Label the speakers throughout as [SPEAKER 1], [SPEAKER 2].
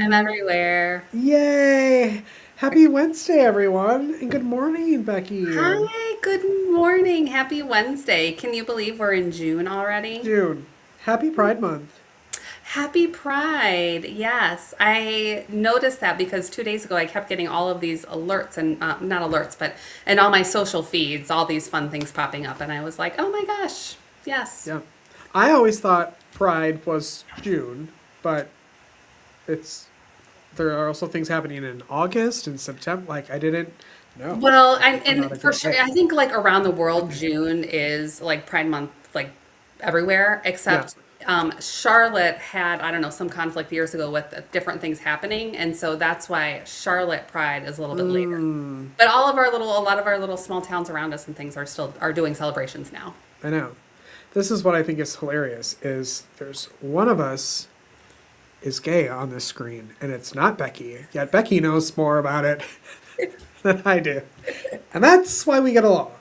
[SPEAKER 1] I'm everywhere.
[SPEAKER 2] Yay! Happy Wednesday, everyone, and good morning, Becky.
[SPEAKER 1] Hi, good morning. Happy Wednesday. Can you believe we're in June already?
[SPEAKER 2] June. Happy Pride Month.
[SPEAKER 1] Happy Pride. Yes, I noticed that because 2 days ago I kept getting all of these alerts and not alerts, but in all my social feeds, all these fun things popping up. And I was like, oh my gosh, yes.
[SPEAKER 2] Yeah. I always thought Pride was June, but it's there are also things happening in August and September. Like I didn't know.
[SPEAKER 1] Well,
[SPEAKER 2] I'm not
[SPEAKER 1] and
[SPEAKER 2] a
[SPEAKER 1] for
[SPEAKER 2] girl.
[SPEAKER 1] sure,
[SPEAKER 2] Hey.
[SPEAKER 1] I think like around the world, June is like Pride Month, like everywhere,
[SPEAKER 2] Yeah.
[SPEAKER 1] except Charlotte had, I don't know, some conflict years ago with different things happening. And so that's why Charlotte Pride is a little bit later.
[SPEAKER 2] Mm,
[SPEAKER 1] But a lot of our little small towns around us and things are doing celebrations now.
[SPEAKER 2] I know. This is what I think is hilarious is there's one of us is gay on this screen, and it's not Becky. Yet Becky knows more about it than I do. And that's why we get along.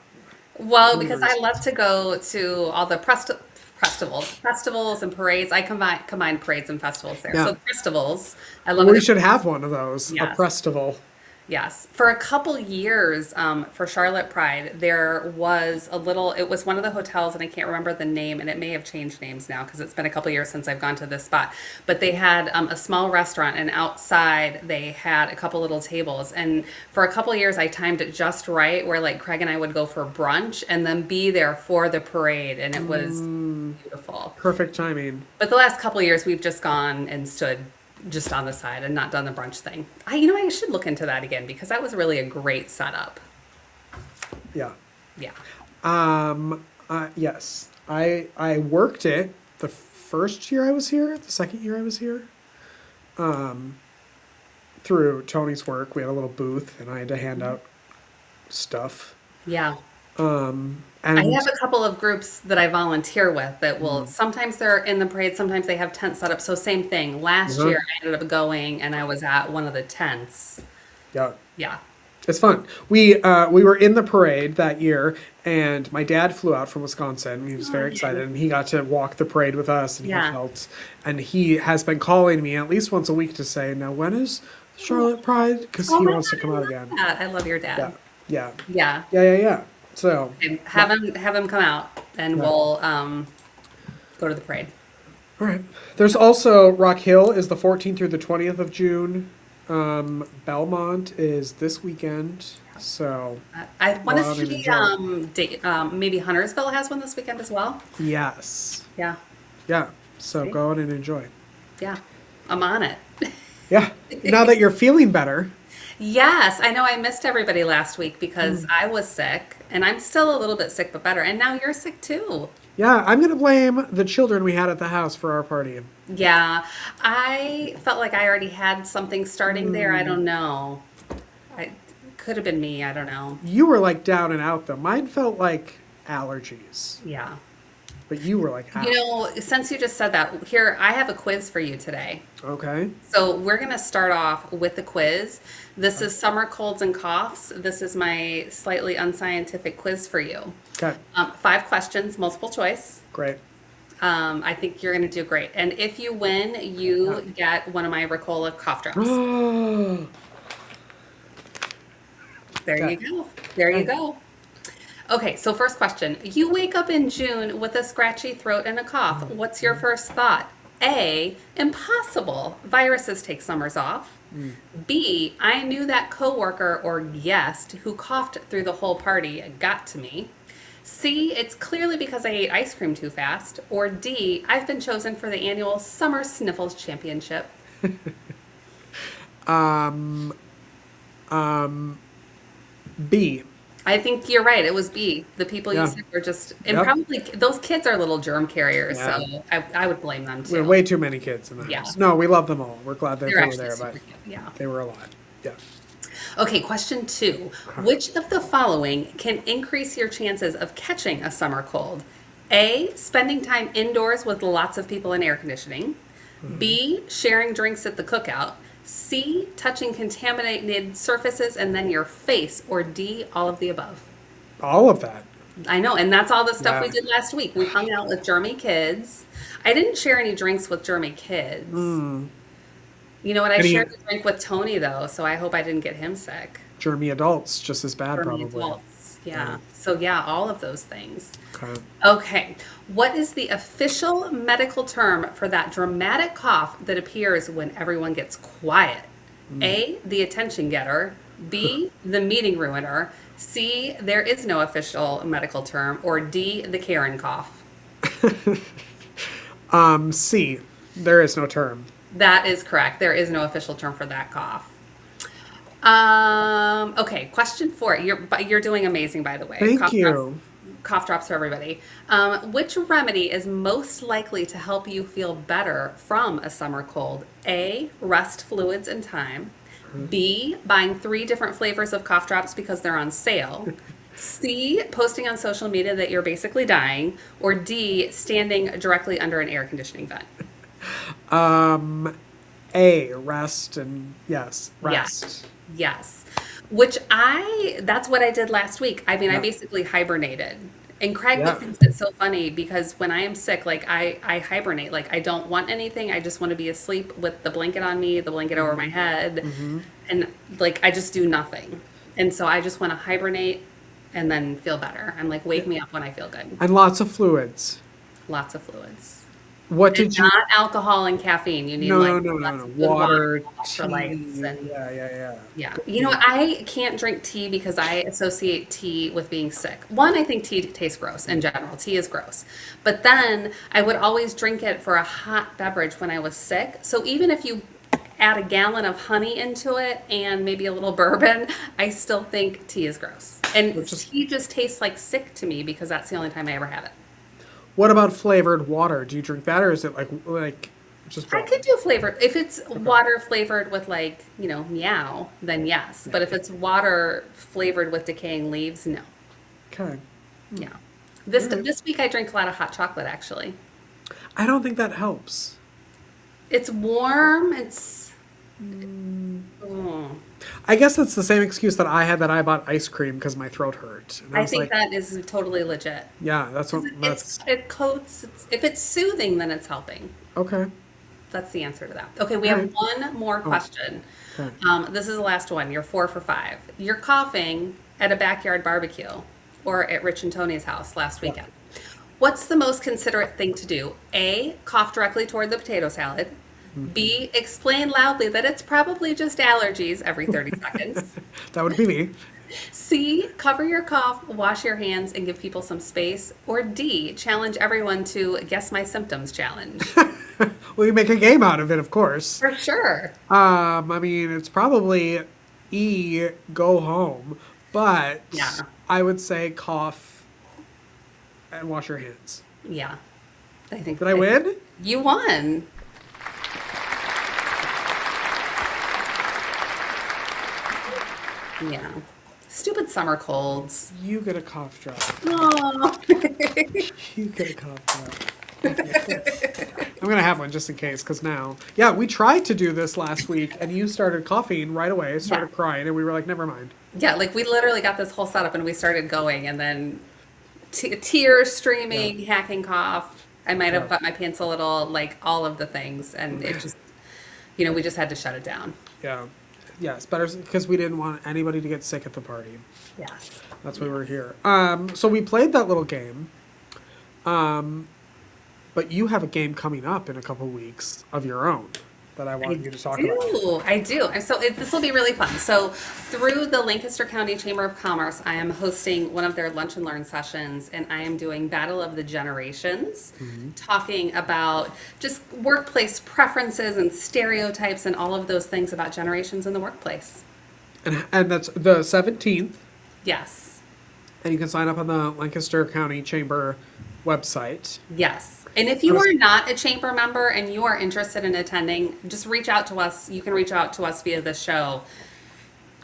[SPEAKER 1] Well,
[SPEAKER 2] One of the
[SPEAKER 1] because I
[SPEAKER 2] reasons.
[SPEAKER 1] love to go to all the festivals and parades. I combine parades and festivals there. So
[SPEAKER 2] Yeah.
[SPEAKER 1] the festivals, I love a
[SPEAKER 2] We
[SPEAKER 1] good.
[SPEAKER 2] should have one of those, a
[SPEAKER 1] Yes.
[SPEAKER 2] Prestival.
[SPEAKER 1] Yes. For a couple years, for Charlotte Pride, there was it was one of the hotels, and I can't remember the name, and it may have changed names now because it's been a couple years since I've gone to this spot. But they had a small restaurant, and outside they had a couple little tables. And for a couple years, I timed it just right where like Craig and I would go for brunch and then be there for the parade, and it was beautiful.
[SPEAKER 2] Perfect timing.
[SPEAKER 1] But the last couple of years, we've just gone and stood just on the side and not done the brunch thing. I should look into that again because that was really a great setup.
[SPEAKER 2] Yeah.
[SPEAKER 1] Yeah.
[SPEAKER 2] Yes. I worked it the first year I was here, the second year I was here. Through Tony's work, we had a little booth, and I had to hand out stuff.
[SPEAKER 1] Yeah. I
[SPEAKER 2] And
[SPEAKER 1] have a couple of groups that I volunteer with that will sometimes they're in the parade, sometimes they have tents set up. So same thing. Last
[SPEAKER 2] uh
[SPEAKER 1] year I ended up going and I was at one of the tents.
[SPEAKER 2] yeah,
[SPEAKER 1] Yeah.
[SPEAKER 2] it's fun. We were in the parade that year, and my dad flew out from Wisconsin. He was
[SPEAKER 1] Oh,
[SPEAKER 2] very excited,
[SPEAKER 1] yay.
[SPEAKER 2] and he got to walk the parade with us, and
[SPEAKER 1] Yeah.
[SPEAKER 2] and he has been calling me at least once a week to say, "Now when is Charlotte Pride?" Because
[SPEAKER 1] Oh
[SPEAKER 2] he
[SPEAKER 1] my
[SPEAKER 2] wants to
[SPEAKER 1] God,
[SPEAKER 2] come
[SPEAKER 1] I
[SPEAKER 2] out
[SPEAKER 1] love
[SPEAKER 2] again.
[SPEAKER 1] that. I love your
[SPEAKER 2] Yeah,
[SPEAKER 1] dad.
[SPEAKER 2] yeah,
[SPEAKER 1] Yeah.
[SPEAKER 2] yeah. So,
[SPEAKER 1] And
[SPEAKER 2] yeah,
[SPEAKER 1] have him come out and
[SPEAKER 2] yeah.
[SPEAKER 1] we'll go to the parade.
[SPEAKER 2] All right. There's also Rock Hill is the 14th through the 20th of June. Belmont is this weekend. So,
[SPEAKER 1] I
[SPEAKER 2] go
[SPEAKER 1] want to
[SPEAKER 2] out and
[SPEAKER 1] see
[SPEAKER 2] enjoy.
[SPEAKER 1] maybe Huntersville has one this weekend as well.
[SPEAKER 2] Yes.
[SPEAKER 1] Yeah.
[SPEAKER 2] Yeah. So
[SPEAKER 1] See?
[SPEAKER 2] go out and enjoy.
[SPEAKER 1] Yeah. I'm on it.
[SPEAKER 2] Yeah. Now that you're feeling better.
[SPEAKER 1] Yes, I know I missed everybody last week because I was sick and I'm still a little bit sick but better. And now you're sick too.
[SPEAKER 2] Yeah, I'm going to blame the children we had at the house for our party.
[SPEAKER 1] Yeah. I felt like I already had something starting there. I don't know. I could have been me. I don't know.
[SPEAKER 2] You were like down and out though. Mine felt like allergies,
[SPEAKER 1] Yeah.
[SPEAKER 2] but you were like
[SPEAKER 1] You
[SPEAKER 2] out.
[SPEAKER 1] know, since you just said that, here, I have a quiz for you today.
[SPEAKER 2] Okay.
[SPEAKER 1] So we're going to start off with the quiz. This is summer colds and coughs. This is my slightly unscientific quiz for you.
[SPEAKER 2] Okay.
[SPEAKER 1] 5 questions, multiple choice.
[SPEAKER 2] Great.
[SPEAKER 1] I think you're going to do great. And if you win,
[SPEAKER 2] Yeah.
[SPEAKER 1] you get one of my Ricola cough drops. There
[SPEAKER 2] Okay.
[SPEAKER 1] you go. There you
[SPEAKER 2] Okay.
[SPEAKER 1] go. Okay, so first question. You wake up in June with a scratchy throat and a cough. What's your first thought? A, impossible. Viruses take summers off. B, I knew that coworker or guest who coughed through the whole party got to me. C, it's clearly because I ate ice cream too fast. Or D, I've been chosen for the annual Summer Sniffles Championship.
[SPEAKER 2] B.
[SPEAKER 1] I think you're right. It was B. The people you
[SPEAKER 2] Yeah.
[SPEAKER 1] said were just, and
[SPEAKER 2] Yep.
[SPEAKER 1] probably those kids are little germ carriers,
[SPEAKER 2] Yeah.
[SPEAKER 1] so I would blame them
[SPEAKER 2] We have
[SPEAKER 1] too.
[SPEAKER 2] way too many kids in the
[SPEAKER 1] Yeah,
[SPEAKER 2] house. No, we love them all. We're glad that
[SPEAKER 1] they're
[SPEAKER 2] they were
[SPEAKER 1] actually
[SPEAKER 2] there, but
[SPEAKER 1] super cute. Yeah.
[SPEAKER 2] they were a lot. Yeah.
[SPEAKER 1] Okay, question 2. Which of the following can increase your chances of catching a summer cold? A, spending time indoors with lots of people in air conditioning. B, sharing drinks at the cookout. C, touching contaminated surfaces and then your face. Or D, all of the above.
[SPEAKER 2] All of that.
[SPEAKER 1] I know, and that's all the stuff we
[SPEAKER 2] Yeah.
[SPEAKER 1] did last week. We hung out with germy kids. I didn't share any drinks with germy kids. You know what? I
[SPEAKER 2] Any
[SPEAKER 1] shared the drink with Tony though, so I hope I didn't get him sick.
[SPEAKER 2] germy adults, just as bad,
[SPEAKER 1] For me
[SPEAKER 2] probably.
[SPEAKER 1] adults.
[SPEAKER 2] Yeah.
[SPEAKER 1] Yeah. So yeah, all of those things.
[SPEAKER 2] Okay.
[SPEAKER 1] Okay. What is the official medical term for that dramatic cough that appears when everyone gets quiet?
[SPEAKER 2] Mm.
[SPEAKER 1] A, the attention getter. B, the meeting ruiner. C, there is no official medical term. Or D, the Karen cough.
[SPEAKER 2] C. There is no term.
[SPEAKER 1] That is correct. There is no official term for that cough. Okay, question four. You're doing amazing, by the way.
[SPEAKER 2] Thank you.
[SPEAKER 1] Cough drops for everybody. Which remedy is most likely to help you feel better from a summer cold? A, rest fluids and thyme. B, buying 3 different flavors of cough drops because they're on sale. C, posting on social media that you're basically dying. Or D, standing directly under an air conditioning vent.
[SPEAKER 2] A. Rest and yes,
[SPEAKER 1] Yes.
[SPEAKER 2] rest.
[SPEAKER 1] Yes. That's what I did last week. I mean, I
[SPEAKER 2] Yeah.
[SPEAKER 1] basically hibernated. And Craig
[SPEAKER 2] Yeah.
[SPEAKER 1] thinks it's so funny because when I am sick, like I hibernate. Like I don't want anything. I just want to be asleep with the blanket on me, the blanket over my head. And like I just do nothing. And so I just want to hibernate and then feel better. I'm like, wake me up when I feel good.
[SPEAKER 2] And lots of fluids.
[SPEAKER 1] Lots of fluids.
[SPEAKER 2] What
[SPEAKER 1] And
[SPEAKER 2] did you?
[SPEAKER 1] not alcohol and caffeine. You need
[SPEAKER 2] No,
[SPEAKER 1] like
[SPEAKER 2] no, no, no,
[SPEAKER 1] lots
[SPEAKER 2] no.
[SPEAKER 1] of good water,
[SPEAKER 2] Water, tea.
[SPEAKER 1] electrolytes, and
[SPEAKER 2] Yeah, yeah, yeah.
[SPEAKER 1] yeah.
[SPEAKER 2] Good
[SPEAKER 1] You know,
[SPEAKER 2] tea.
[SPEAKER 1] I can't drink tea because I associate tea with being sick. One, I think tea tastes gross in general. Tea is gross. But then I would always drink it for a hot beverage when I was sick. So even if you add a gallon of honey into it and maybe a little bourbon, I still think tea is gross. And
[SPEAKER 2] Which is,
[SPEAKER 1] tea just tastes like sick to me because that's the only time I ever have it.
[SPEAKER 2] what about flavored water? Do you drink that, or is it like just
[SPEAKER 1] I
[SPEAKER 2] both?
[SPEAKER 1] could do flavored. If it's
[SPEAKER 2] Okay.
[SPEAKER 1] water flavored with like, meow, then yes. But if it's water flavored with decaying leaves, no.
[SPEAKER 2] Okay.
[SPEAKER 1] Yeah.
[SPEAKER 2] All right.
[SPEAKER 1] This week I drank a lot of hot chocolate actually.
[SPEAKER 2] I don't think that helps.
[SPEAKER 1] It's warm. Oh.
[SPEAKER 2] I guess that's the same excuse that I had that I bought ice cream because my throat hurt, and I
[SPEAKER 1] I
[SPEAKER 2] was
[SPEAKER 1] think
[SPEAKER 2] like,
[SPEAKER 1] that is totally legit.
[SPEAKER 2] yeah, that's what
[SPEAKER 1] It coats. If it's soothing, then it's helping.
[SPEAKER 2] okay.
[SPEAKER 1] That's the answer to that. Okay, we
[SPEAKER 2] All
[SPEAKER 1] have
[SPEAKER 2] right.
[SPEAKER 1] one more
[SPEAKER 2] Oh,
[SPEAKER 1] question.
[SPEAKER 2] okay.
[SPEAKER 1] This is the last one. You're 4 for 5. You're coughing at a backyard barbecue or at Rich and Tony's house last
[SPEAKER 2] Yeah.
[SPEAKER 1] weekend. What's the most considerate thing to do? A, cough directly toward the potato salad. B, explain loudly that it's probably just allergies every 30 seconds.
[SPEAKER 2] That would be me.
[SPEAKER 1] C, cover your cough, wash your hands, and give people some space. Or D, challenge everyone to guess my symptoms challenge.
[SPEAKER 2] Well, you make a game out of it, of course.
[SPEAKER 1] For sure.
[SPEAKER 2] I mean, it's probably E, go home, but
[SPEAKER 1] Yeah.
[SPEAKER 2] I would say cough and wash your hands.
[SPEAKER 1] Yeah. I think
[SPEAKER 2] Did I win?
[SPEAKER 1] You won. Yeah. Stupid summer colds.
[SPEAKER 2] You get a cough drop.
[SPEAKER 1] Oh.
[SPEAKER 2] You get a cough drop. I'm gonna have one just in case, because now, yeah, we tried to do this last week, and you started coughing right away, started
[SPEAKER 1] Yeah.
[SPEAKER 2] crying, and we were like, never mind.
[SPEAKER 1] Yeah, like we literally got this whole setup and we started going, and then tears streaming, hacking cough. I might have
[SPEAKER 2] Yeah.
[SPEAKER 1] got my pants a little, like all of the things, and it just, we just had to shut it down.
[SPEAKER 2] Yeah, yeah, it's better because we didn't want anybody to get sick at the party.
[SPEAKER 1] Yes.
[SPEAKER 2] That's why we were here. So we played that little game. But you have a game coming up in a couple weeks of your own that I want you to talk about.
[SPEAKER 1] I do. And so this will be really fun. So through the Lancaster County Chamber of Commerce, I am hosting one of their lunch and learn sessions, and I am doing Battle of the Generations, talking about just workplace preferences and stereotypes and all of those things about generations in the workplace.
[SPEAKER 2] And that's the 17th,
[SPEAKER 1] Yes.
[SPEAKER 2] and you can sign up on the Lancaster County Chamber website.
[SPEAKER 1] Yes. And if you are not a chamber member and you are interested in attending, just reach out to us. You can reach out to us via the show.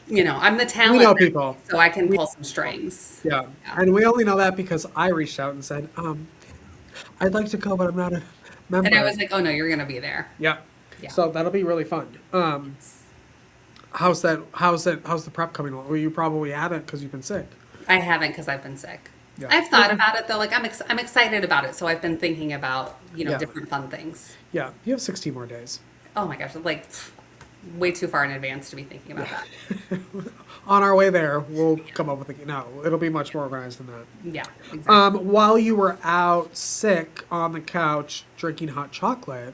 [SPEAKER 1] I'm the talent,
[SPEAKER 2] We know people.
[SPEAKER 1] so I can
[SPEAKER 2] We-
[SPEAKER 1] pull some strings.
[SPEAKER 2] Yeah.
[SPEAKER 1] Yeah.
[SPEAKER 2] And we only know that because I reached out and said, I'd like to go, but I'm not a member.
[SPEAKER 1] And I was like, oh no, you're going to be there.
[SPEAKER 2] Yeah.
[SPEAKER 1] Yeah.
[SPEAKER 2] So that'll be really fun. How's the prep coming along? Well, you probably haven't because you've been sick.
[SPEAKER 1] I haven't because I've been sick.
[SPEAKER 2] Yeah.
[SPEAKER 1] I've thought about it though. Like I'm excited about it. So I've been thinking about,
[SPEAKER 2] Yeah.
[SPEAKER 1] different fun things.
[SPEAKER 2] Yeah. You have 16 more days.
[SPEAKER 1] Oh my gosh. Like way too far in advance to be thinking about that.
[SPEAKER 2] On our way there, we'll come up with a, no, it'll be much more organized than that.
[SPEAKER 1] Yeah, exactly.
[SPEAKER 2] While you were out sick on the couch drinking hot chocolate,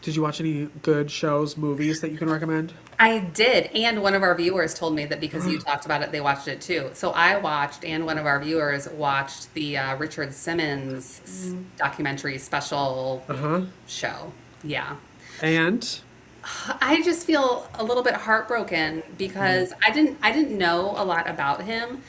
[SPEAKER 2] did you watch any good shows, movies that you can recommend?
[SPEAKER 1] I did, and one of our viewers told me that because you talked about it, they watched it too. So I watched, and one of our viewers watched the Richard Simmons documentary special
[SPEAKER 2] Uh-huh.
[SPEAKER 1] show. Yeah.
[SPEAKER 2] And
[SPEAKER 1] I just feel a little bit heartbroken because I didn't know a lot about him,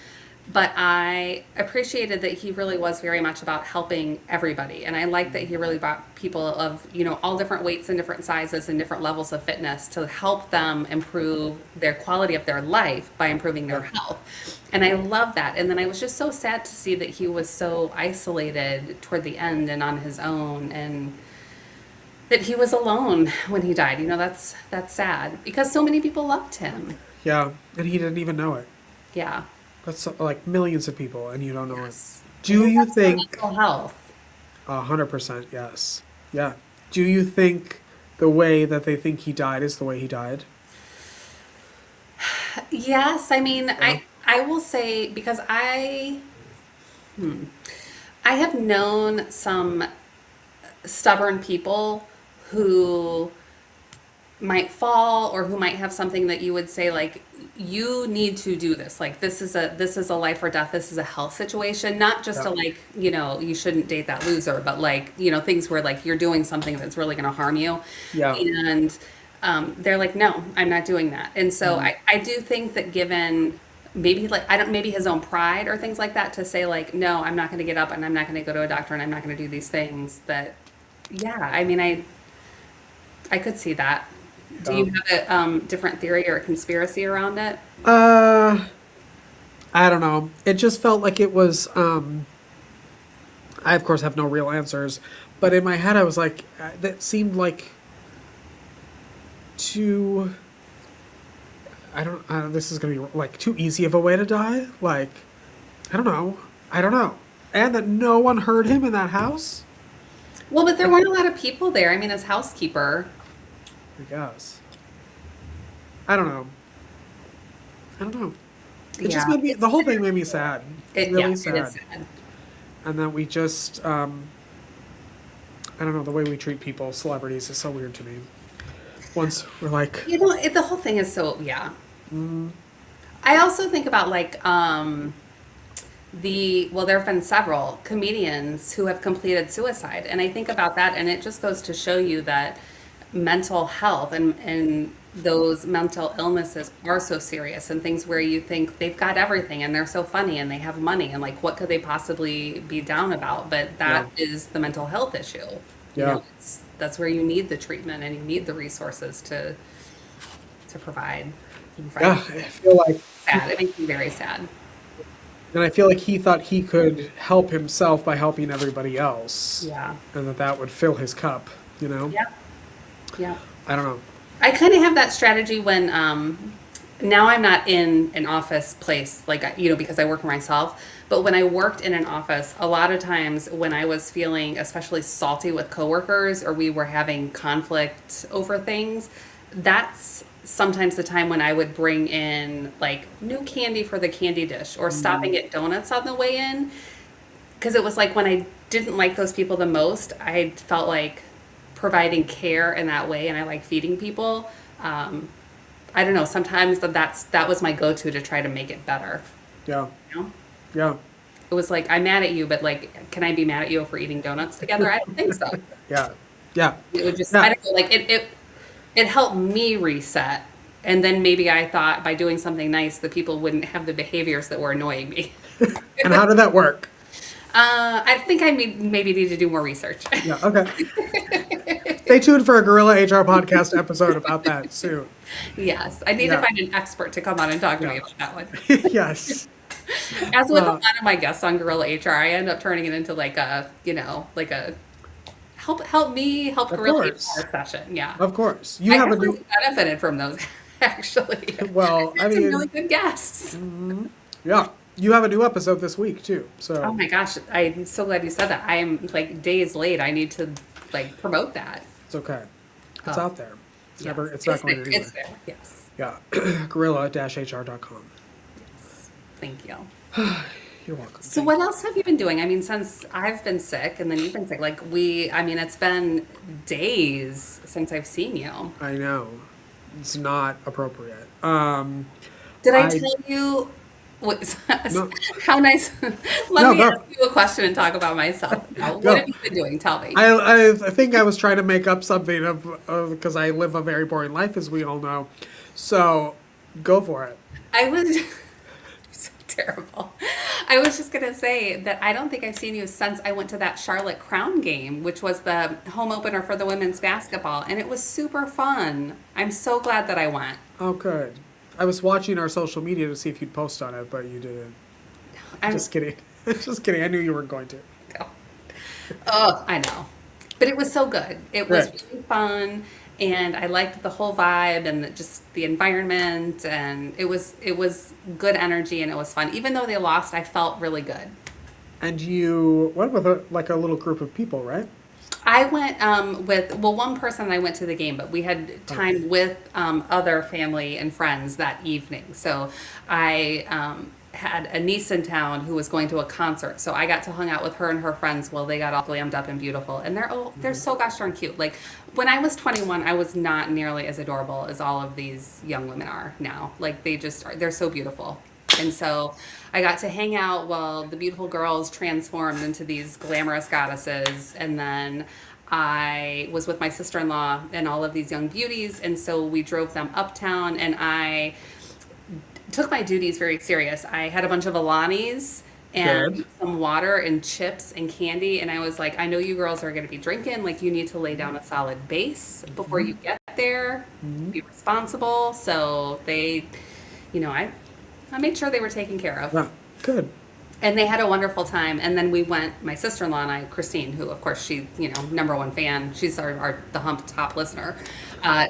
[SPEAKER 1] but I appreciated that he really was very much about helping everybody. And I like that he really brought people of, all different weights and different sizes and different levels of fitness to help them improve their quality of their life by improving their health. And I love that. And then I was just so sad to see that he was so isolated toward the end and on his own, and that he was alone when he died. That's sad because so many people loved him.
[SPEAKER 2] yeah, and he didn't even know it.
[SPEAKER 1] Yeah.
[SPEAKER 2] That's like millions of people, and you don't know it.
[SPEAKER 1] Yes. I
[SPEAKER 2] Do
[SPEAKER 1] think
[SPEAKER 2] you
[SPEAKER 1] that's for
[SPEAKER 2] think
[SPEAKER 1] mental health.
[SPEAKER 2] 100%? Yes. Yeah. Do you think the way that they think he died is the way he died?
[SPEAKER 1] Yes, I mean,
[SPEAKER 2] Yeah.
[SPEAKER 1] I will say because I have known some stubborn people who might fall or who might have something that you would say like you need to do this, like this is a life or death, this is a health situation, not just
[SPEAKER 2] Yeah.
[SPEAKER 1] a like you shouldn't date that loser, but like things where like you're doing something that's really going to harm you,
[SPEAKER 2] Yeah.
[SPEAKER 1] and they're like, no, I'm not doing that. And so I do think that given maybe like I don't maybe his own pride or things like that to say like, no, I'm not going to get up and I'm not going to go to a doctor and I'm not going to do these things, that yeah, I mean, I could see that. Do you
[SPEAKER 2] Yeah.
[SPEAKER 1] have a different theory or a conspiracy around it?
[SPEAKER 2] Uh, I don't know. It just felt like it was. I of course have no real answers, but in my head I was like, that seemed like too. I don't. This is gonna be like too easy of a way to die. Like, I don't know. I don't know. And that no one heard him in that house.
[SPEAKER 1] Well, but there weren't a lot of people there. I mean, as housekeeper.
[SPEAKER 2] I guess. I don't know. I don't know. It just
[SPEAKER 1] Yeah,
[SPEAKER 2] made me. The whole thing made me sad.
[SPEAKER 1] yeah,
[SPEAKER 2] Really
[SPEAKER 1] it is
[SPEAKER 2] sad.
[SPEAKER 1] sad.
[SPEAKER 2] And then we just. I don't know. The way we treat people, celebrities, is so weird to me. Once we're like,
[SPEAKER 1] The whole thing is so, yeah. I also think about like well, there have been several comedians who have completed suicide, and I think about that, and it just goes to show you that mental health and those mental illnesses are so serious, and things where you think they've got everything and they're so funny and they have money and like what could they possibly be down about, but
[SPEAKER 2] yeah,
[SPEAKER 1] that is the mental health issue.
[SPEAKER 2] yeah,
[SPEAKER 1] That's where you need the treatment and you need the resources to provide.
[SPEAKER 2] yeah. I feel like,
[SPEAKER 1] Sad. It makes me very sad.
[SPEAKER 2] and I feel like he thought he could help himself by helping everybody else,
[SPEAKER 1] Yeah.
[SPEAKER 2] and that would fill his cup. You know.
[SPEAKER 1] Yeah. Yeah.
[SPEAKER 2] I don't know.
[SPEAKER 1] I kind of have that strategy when now I'm not in an office place like because I work for myself, but when I worked in an office, a lot of times when I was feeling especially salty with coworkers or we were having conflict over things, that's sometimes the time when I would bring in like new candy for the candy dish or stopping at donuts on the way in, because it was like when I didn't like those people the most, I felt like providing care in that way, and I like feeding people. I don't know. Sometimes that was my go-to to try to make it better.
[SPEAKER 2] Yeah,
[SPEAKER 1] You know,
[SPEAKER 2] yeah,
[SPEAKER 1] it was like I'm mad at you, but like, can I be mad at you if we're eating donuts together? I don't think so.
[SPEAKER 2] yeah, yeah,
[SPEAKER 1] It would just I
[SPEAKER 2] yeah.
[SPEAKER 1] don't know. Like it helped me reset, and then maybe I thought by doing something nice, the people wouldn't have the behaviors that were annoying me.
[SPEAKER 2] And how did that work?
[SPEAKER 1] I think I maybe need to do more research.
[SPEAKER 2] Yeah. Okay. Stay tuned for a Gorilla HR podcast episode about that soon.
[SPEAKER 1] Yes, I need to
[SPEAKER 2] Yeah.
[SPEAKER 1] find an expert to come on and talk to me
[SPEAKER 2] Yeah.
[SPEAKER 1] about that one.
[SPEAKER 2] Yes.
[SPEAKER 1] As with a
[SPEAKER 2] Uh,
[SPEAKER 1] lot of my guests on Gorilla HR, I end up turning it into like like a help me help
[SPEAKER 2] of
[SPEAKER 1] Gorilla
[SPEAKER 2] course.
[SPEAKER 1] HR session. Yeah,
[SPEAKER 2] Of course. You
[SPEAKER 1] I
[SPEAKER 2] have a
[SPEAKER 1] definitely
[SPEAKER 2] new.
[SPEAKER 1] benefited from those actually.
[SPEAKER 2] Well,
[SPEAKER 1] I've
[SPEAKER 2] I
[SPEAKER 1] had some really
[SPEAKER 2] mean,
[SPEAKER 1] good guests.
[SPEAKER 2] yeah. You have a new episode this week too.
[SPEAKER 1] Oh
[SPEAKER 2] So
[SPEAKER 1] my gosh, I'm so glad you said that. I am like days late. I need to like promote that.
[SPEAKER 2] it's okay. It's
[SPEAKER 1] Oh,
[SPEAKER 2] out there.
[SPEAKER 1] Yes.
[SPEAKER 2] It's not going
[SPEAKER 1] It's
[SPEAKER 2] anywhere.
[SPEAKER 1] there. Yes.
[SPEAKER 2] Yeah. Gorilla-hr.com.
[SPEAKER 1] Yes. Thank you.
[SPEAKER 2] You're welcome.
[SPEAKER 1] So
[SPEAKER 2] Thank
[SPEAKER 1] what
[SPEAKER 2] you.
[SPEAKER 1] else have you been doing? I mean, since I've been sick and then you've been sick, I mean, it's been days since I've seen you.
[SPEAKER 2] I know. It's not appropriate.
[SPEAKER 1] Did I
[SPEAKER 2] I
[SPEAKER 1] tell you what,
[SPEAKER 2] no
[SPEAKER 1] how nice? Let
[SPEAKER 2] no
[SPEAKER 1] me
[SPEAKER 2] go
[SPEAKER 1] ask you a question and talk about myself now. What
[SPEAKER 2] go.
[SPEAKER 1] have you been doing? Tell me.
[SPEAKER 2] I think I was trying to make up something of because I live a very boring life, as we all know. So go for it.
[SPEAKER 1] I was so terrible. I was just gonna say that I don't think I've seen you since I went to that Charlotte Crown game, which was the home opener for the women's basketball, and it was super fun. I'm so glad that I went.
[SPEAKER 2] Oh, good. I was watching our social media to see if you'd post on it, but you didn't.
[SPEAKER 1] I'm
[SPEAKER 2] Just kidding. Just kidding. I knew you weren't going to.
[SPEAKER 1] oh, I know. But it was so good. It was
[SPEAKER 2] Right.
[SPEAKER 1] really fun and I liked the whole vibe and just the environment and it was good energy and it was fun. Even though they lost, I felt really good.
[SPEAKER 2] And you went with like a little group of people, right?
[SPEAKER 1] I went with, well, one person I went to the game, but we had
[SPEAKER 2] Okay.
[SPEAKER 1] time with other family and friends that evening. So I had a niece in town who was going to a concert. So I got to hang out with her and her friends while they got all glammed up and beautiful. And they're so gosh darn cute. Like when I was 21, I was not nearly as adorable as all of these young women are now. Like they just are, they're so beautiful. And so I got to hang out while the beautiful girls transformed into these glamorous goddesses. And then I was with my sister in law and all of these young beauties. And so we drove them uptown and I took my duties very serious. I had a bunch of Alanis
[SPEAKER 2] Good.
[SPEAKER 1] and some water and chips and candy. And I was like, I know you girls are going to be drinking. Like, you need to lay down a solid base before you get there. Be responsible. So I made sure they were taken care of.
[SPEAKER 2] Yeah. Good.
[SPEAKER 1] And they had a wonderful time. And then we went, my sister-in-law and I, Christine, who of course she, number one fan. She's our the Hump top listener.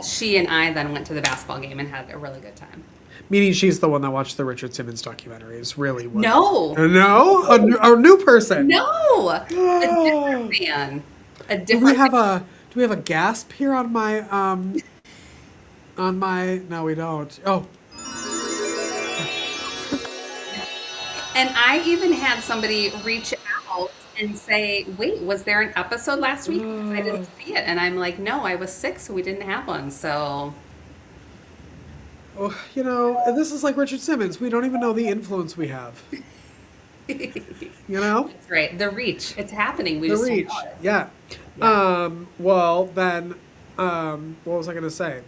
[SPEAKER 1] She and I then went to the basketball game and had a really good time.
[SPEAKER 2] Meaning she's the one that watched the Richard Simmons documentaries. Really? What?
[SPEAKER 1] No,
[SPEAKER 2] No? A new person.
[SPEAKER 1] no, a
[SPEAKER 2] Oh.
[SPEAKER 1] different fan, a
[SPEAKER 2] Do we
[SPEAKER 1] different.
[SPEAKER 2] have a do we have a gasp here on my no, we don't. Oh.
[SPEAKER 1] And I even had somebody reach out and say, "Wait, was there an episode last week? Because I didn't see it." And I'm like, "No, I was sick, so we didn't have one." So
[SPEAKER 2] Oh, this is like Richard Simmons. We don't even know the influence we have. You know?
[SPEAKER 1] that's right. The reach, it's happening. We
[SPEAKER 2] The
[SPEAKER 1] just don't
[SPEAKER 2] reach.
[SPEAKER 1] know it.
[SPEAKER 2] Yeah.
[SPEAKER 1] Yeah.
[SPEAKER 2] Well then, what was I gonna say?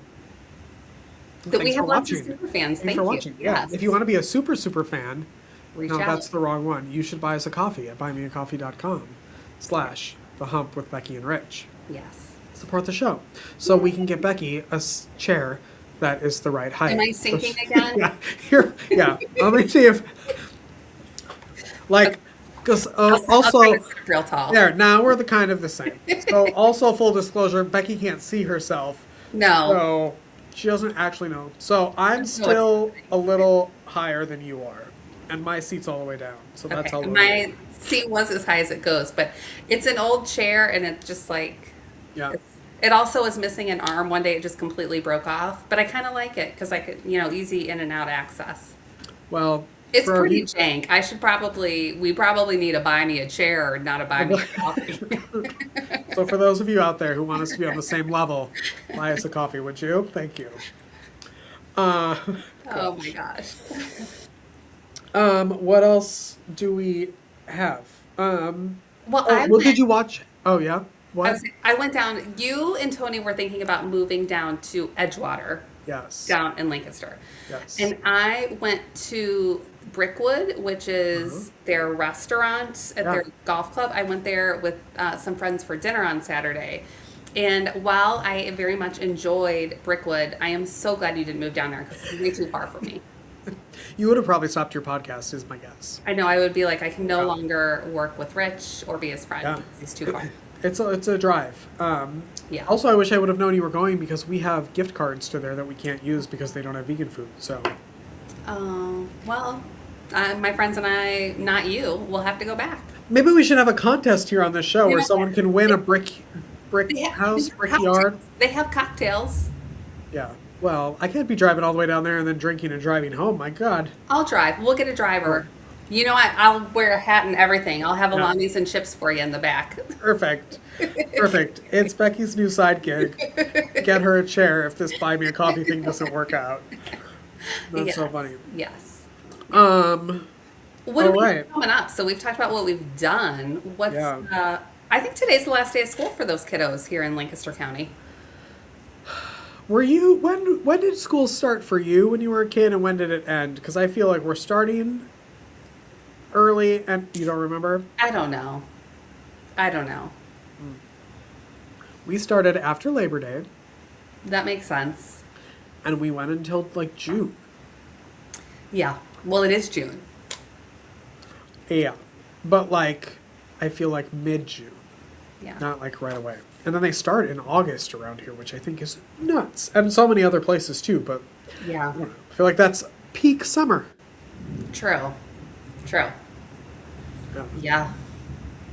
[SPEAKER 1] That we
[SPEAKER 2] Thanks for
[SPEAKER 1] have lots of
[SPEAKER 2] watching.
[SPEAKER 1] super fans.
[SPEAKER 2] Thanks
[SPEAKER 1] Thank
[SPEAKER 2] for
[SPEAKER 1] you.
[SPEAKER 2] watching. Yeah.
[SPEAKER 1] Yes.
[SPEAKER 2] If you want to be a super fan,
[SPEAKER 1] Reach
[SPEAKER 2] no,
[SPEAKER 1] out.
[SPEAKER 2] that's the wrong one. You should buy us a coffee at buymeacoffee.com/the hump with Becky and Rich.
[SPEAKER 1] Yes.
[SPEAKER 2] Support the show. So we can get Becky a chair that is the right height.
[SPEAKER 1] Am I sinking again?
[SPEAKER 2] Yeah. Here, yeah. Let me see if, like, because
[SPEAKER 1] I'll
[SPEAKER 2] also,
[SPEAKER 1] try to sit up real tall.
[SPEAKER 2] there, now we're kind of the same. So also, full disclosure, Becky can't see herself.
[SPEAKER 1] No.
[SPEAKER 2] So she doesn't actually know. So I'm
[SPEAKER 1] That's no
[SPEAKER 2] still a little higher than you are. And my seat's all the way down. So that's
[SPEAKER 1] Okay.
[SPEAKER 2] how low it is.
[SPEAKER 1] My seat was as high as it goes, but it's an old chair and it's just like
[SPEAKER 2] Yeah.
[SPEAKER 1] it also is missing an arm. One day it just completely broke off, but I kind of like it because I could, easy in and out access.
[SPEAKER 2] Well,
[SPEAKER 1] It's
[SPEAKER 2] for our
[SPEAKER 1] pretty jank. We probably need to buy me a chair, not a buy me a coffee.
[SPEAKER 2] So for those of you out there who want us to be on the same level, buy us a coffee, would you? Thank you. Uh,
[SPEAKER 1] Oh my gosh.
[SPEAKER 2] what else do we have?
[SPEAKER 1] Well,
[SPEAKER 2] Did you watch? Oh yeah. What?
[SPEAKER 1] I went down. You and Tony were thinking about moving down to Edgewater,
[SPEAKER 2] Yes.
[SPEAKER 1] down in Lancaster.
[SPEAKER 2] Yes.
[SPEAKER 1] And I went to Brickwood, which is their restaurant at
[SPEAKER 2] Yeah.
[SPEAKER 1] their golf club. I went there with some friends for dinner on Saturday. And while I very much enjoyed Brickwood, I am so glad you didn't move down there because it's way too far for me.
[SPEAKER 2] You would have probably stopped your podcast, is my guess.
[SPEAKER 1] I know I would be like, I can no
[SPEAKER 2] Yeah.
[SPEAKER 1] longer work with Rich or be his friend.
[SPEAKER 2] Yeah.
[SPEAKER 1] He's too far.
[SPEAKER 2] It's a drive.
[SPEAKER 1] Yeah.
[SPEAKER 2] Also, I wish I would have known you were going because we have gift cards to there that we can't use because they don't have vegan food. So
[SPEAKER 1] Well, my friends and I, not you, will have to go back.
[SPEAKER 2] maybe we should have a contest here on this show
[SPEAKER 1] You
[SPEAKER 2] where
[SPEAKER 1] know
[SPEAKER 2] someone can win a brick
[SPEAKER 1] They have
[SPEAKER 2] house, brick
[SPEAKER 1] cocktails.
[SPEAKER 2] yard.
[SPEAKER 1] They have cocktails.
[SPEAKER 2] Yeah. Well, I can't be driving all the way down there and then drinking and driving home. My God.
[SPEAKER 1] I'll drive. We'll get a
[SPEAKER 2] Oh,
[SPEAKER 1] driver. You know what? I'll wear a hat and everything. I'll have
[SPEAKER 2] yeah.
[SPEAKER 1] alamis and chips for you in the back.
[SPEAKER 2] Perfect. Perfect. It's Becky's new side gig. Get her a chair if this buy me a coffee thing doesn't work out. That's so
[SPEAKER 1] Yes.
[SPEAKER 2] funny.
[SPEAKER 1] Yes.
[SPEAKER 2] Um,
[SPEAKER 1] What do
[SPEAKER 2] all
[SPEAKER 1] we have
[SPEAKER 2] right.
[SPEAKER 1] coming up? So we've talked about what we've done.
[SPEAKER 2] Yeah.
[SPEAKER 1] I think today's the last day of school for those kiddos here in Lancaster County.
[SPEAKER 2] Were you when did school start for you when you were a kid and when did it end? Because I feel like we're starting early and you don't remember?
[SPEAKER 1] I don't know. I don't know.
[SPEAKER 2] We started after Labor Day
[SPEAKER 1] That makes sense.
[SPEAKER 2] and we went until like June.
[SPEAKER 1] Yeah. Well, it is June.
[SPEAKER 2] Yeah. But like I feel like mid-June,
[SPEAKER 1] Yeah.
[SPEAKER 2] not like right away. And then they start in August around here, which I think is nuts. And so many other places too, but
[SPEAKER 1] Yeah.
[SPEAKER 2] I don't know. I feel like that's peak summer.
[SPEAKER 1] True. True.
[SPEAKER 2] Yeah.
[SPEAKER 1] Yeah.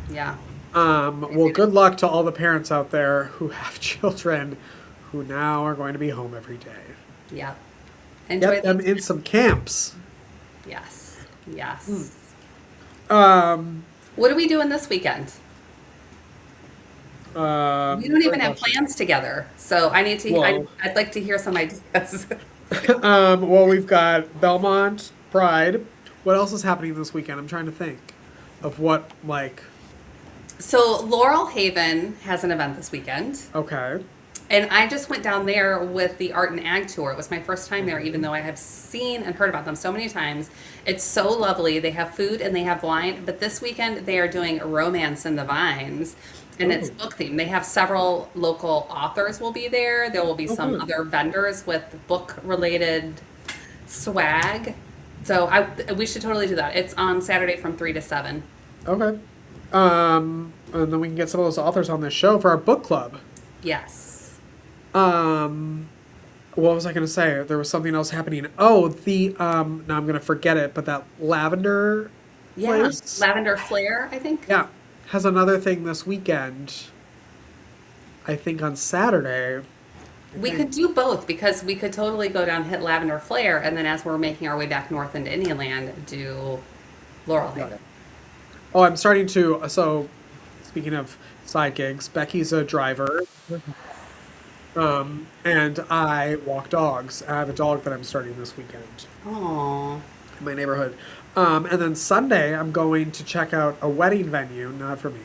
[SPEAKER 1] Yeah.
[SPEAKER 2] Well, good luck to all the parents out there who have children who now are going to be home every day.
[SPEAKER 1] Yeah. Enjoy
[SPEAKER 2] Get them
[SPEAKER 1] the
[SPEAKER 2] in some camps.
[SPEAKER 1] Yes. Yes.
[SPEAKER 2] Um,
[SPEAKER 1] What are we doing this weekend? We don't even
[SPEAKER 2] great
[SPEAKER 1] have
[SPEAKER 2] question.
[SPEAKER 1] plans together, so I need to.
[SPEAKER 2] Well,
[SPEAKER 1] I'd like to hear some ideas.
[SPEAKER 2] well, we've got Belmont Pride. What else is happening this weekend? I'm trying to think of what, like,
[SPEAKER 1] So Laurel Haven has an event this weekend,
[SPEAKER 2] okay.
[SPEAKER 1] and I just went down there with the Art and Ag tour. It was my first time there, even though I have seen and heard about them so many times. It's so lovely. They have food and they have wine, but this weekend they are doing Romance in the Vines, and it's
[SPEAKER 2] Oh,
[SPEAKER 1] book themed. They have several local authors will be there. There will be
[SPEAKER 2] oh,
[SPEAKER 1] some
[SPEAKER 2] good.
[SPEAKER 1] other vendors with book related swag. So we should totally do that. It's on Saturday from 3 to 7.
[SPEAKER 2] Okay. And then we can get some of those authors on this show for our book club.
[SPEAKER 1] Yes.
[SPEAKER 2] Um, what was I going to say? There was something else happening. Oh, now I'm going to forget it, but that lavender
[SPEAKER 1] Yeah.
[SPEAKER 2] place,
[SPEAKER 1] Lavender Flare, I think.
[SPEAKER 2] yeah, has another thing this weekend. I think on Saturday. I
[SPEAKER 1] We
[SPEAKER 2] think.
[SPEAKER 1] could do both because we could totally go down, hit Lavender Flare, and then as we're making our way back north into Indianland, do Laurel Haven.
[SPEAKER 2] Oh, I'm starting to. So, speaking of side gigs, Becky's a driver, and I walk dogs. I have a dog that I'm starting this weekend
[SPEAKER 1] Oh,
[SPEAKER 2] in my neighborhood. And then Sunday, I'm going to check out a wedding venue, not for me,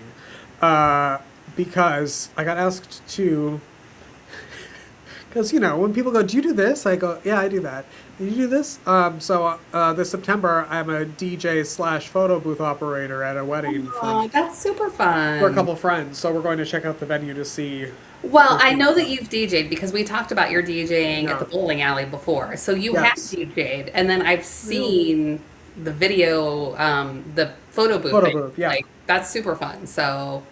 [SPEAKER 2] uh, because I got asked to. Because, when people go, do you do this? I go, yeah, I do that. Do you do this? So this September, I'm a DJ slash photo booth operator at a wedding
[SPEAKER 1] oh, that's super
[SPEAKER 2] for a
[SPEAKER 1] fun.
[SPEAKER 2] couple friends. So we're going to check out the venue to see
[SPEAKER 1] Well,
[SPEAKER 2] those
[SPEAKER 1] I
[SPEAKER 2] people.
[SPEAKER 1] know that you've DJ'd because we talked about your DJing at
[SPEAKER 2] Yeah.
[SPEAKER 1] the bowling alley before. So you have
[SPEAKER 2] Yes.
[SPEAKER 1] DJ'd, and then I've
[SPEAKER 2] Real
[SPEAKER 1] seen the video, the photo booth
[SPEAKER 2] photo
[SPEAKER 1] thing.
[SPEAKER 2] booth. Yeah.
[SPEAKER 1] Like, that's super fun. So,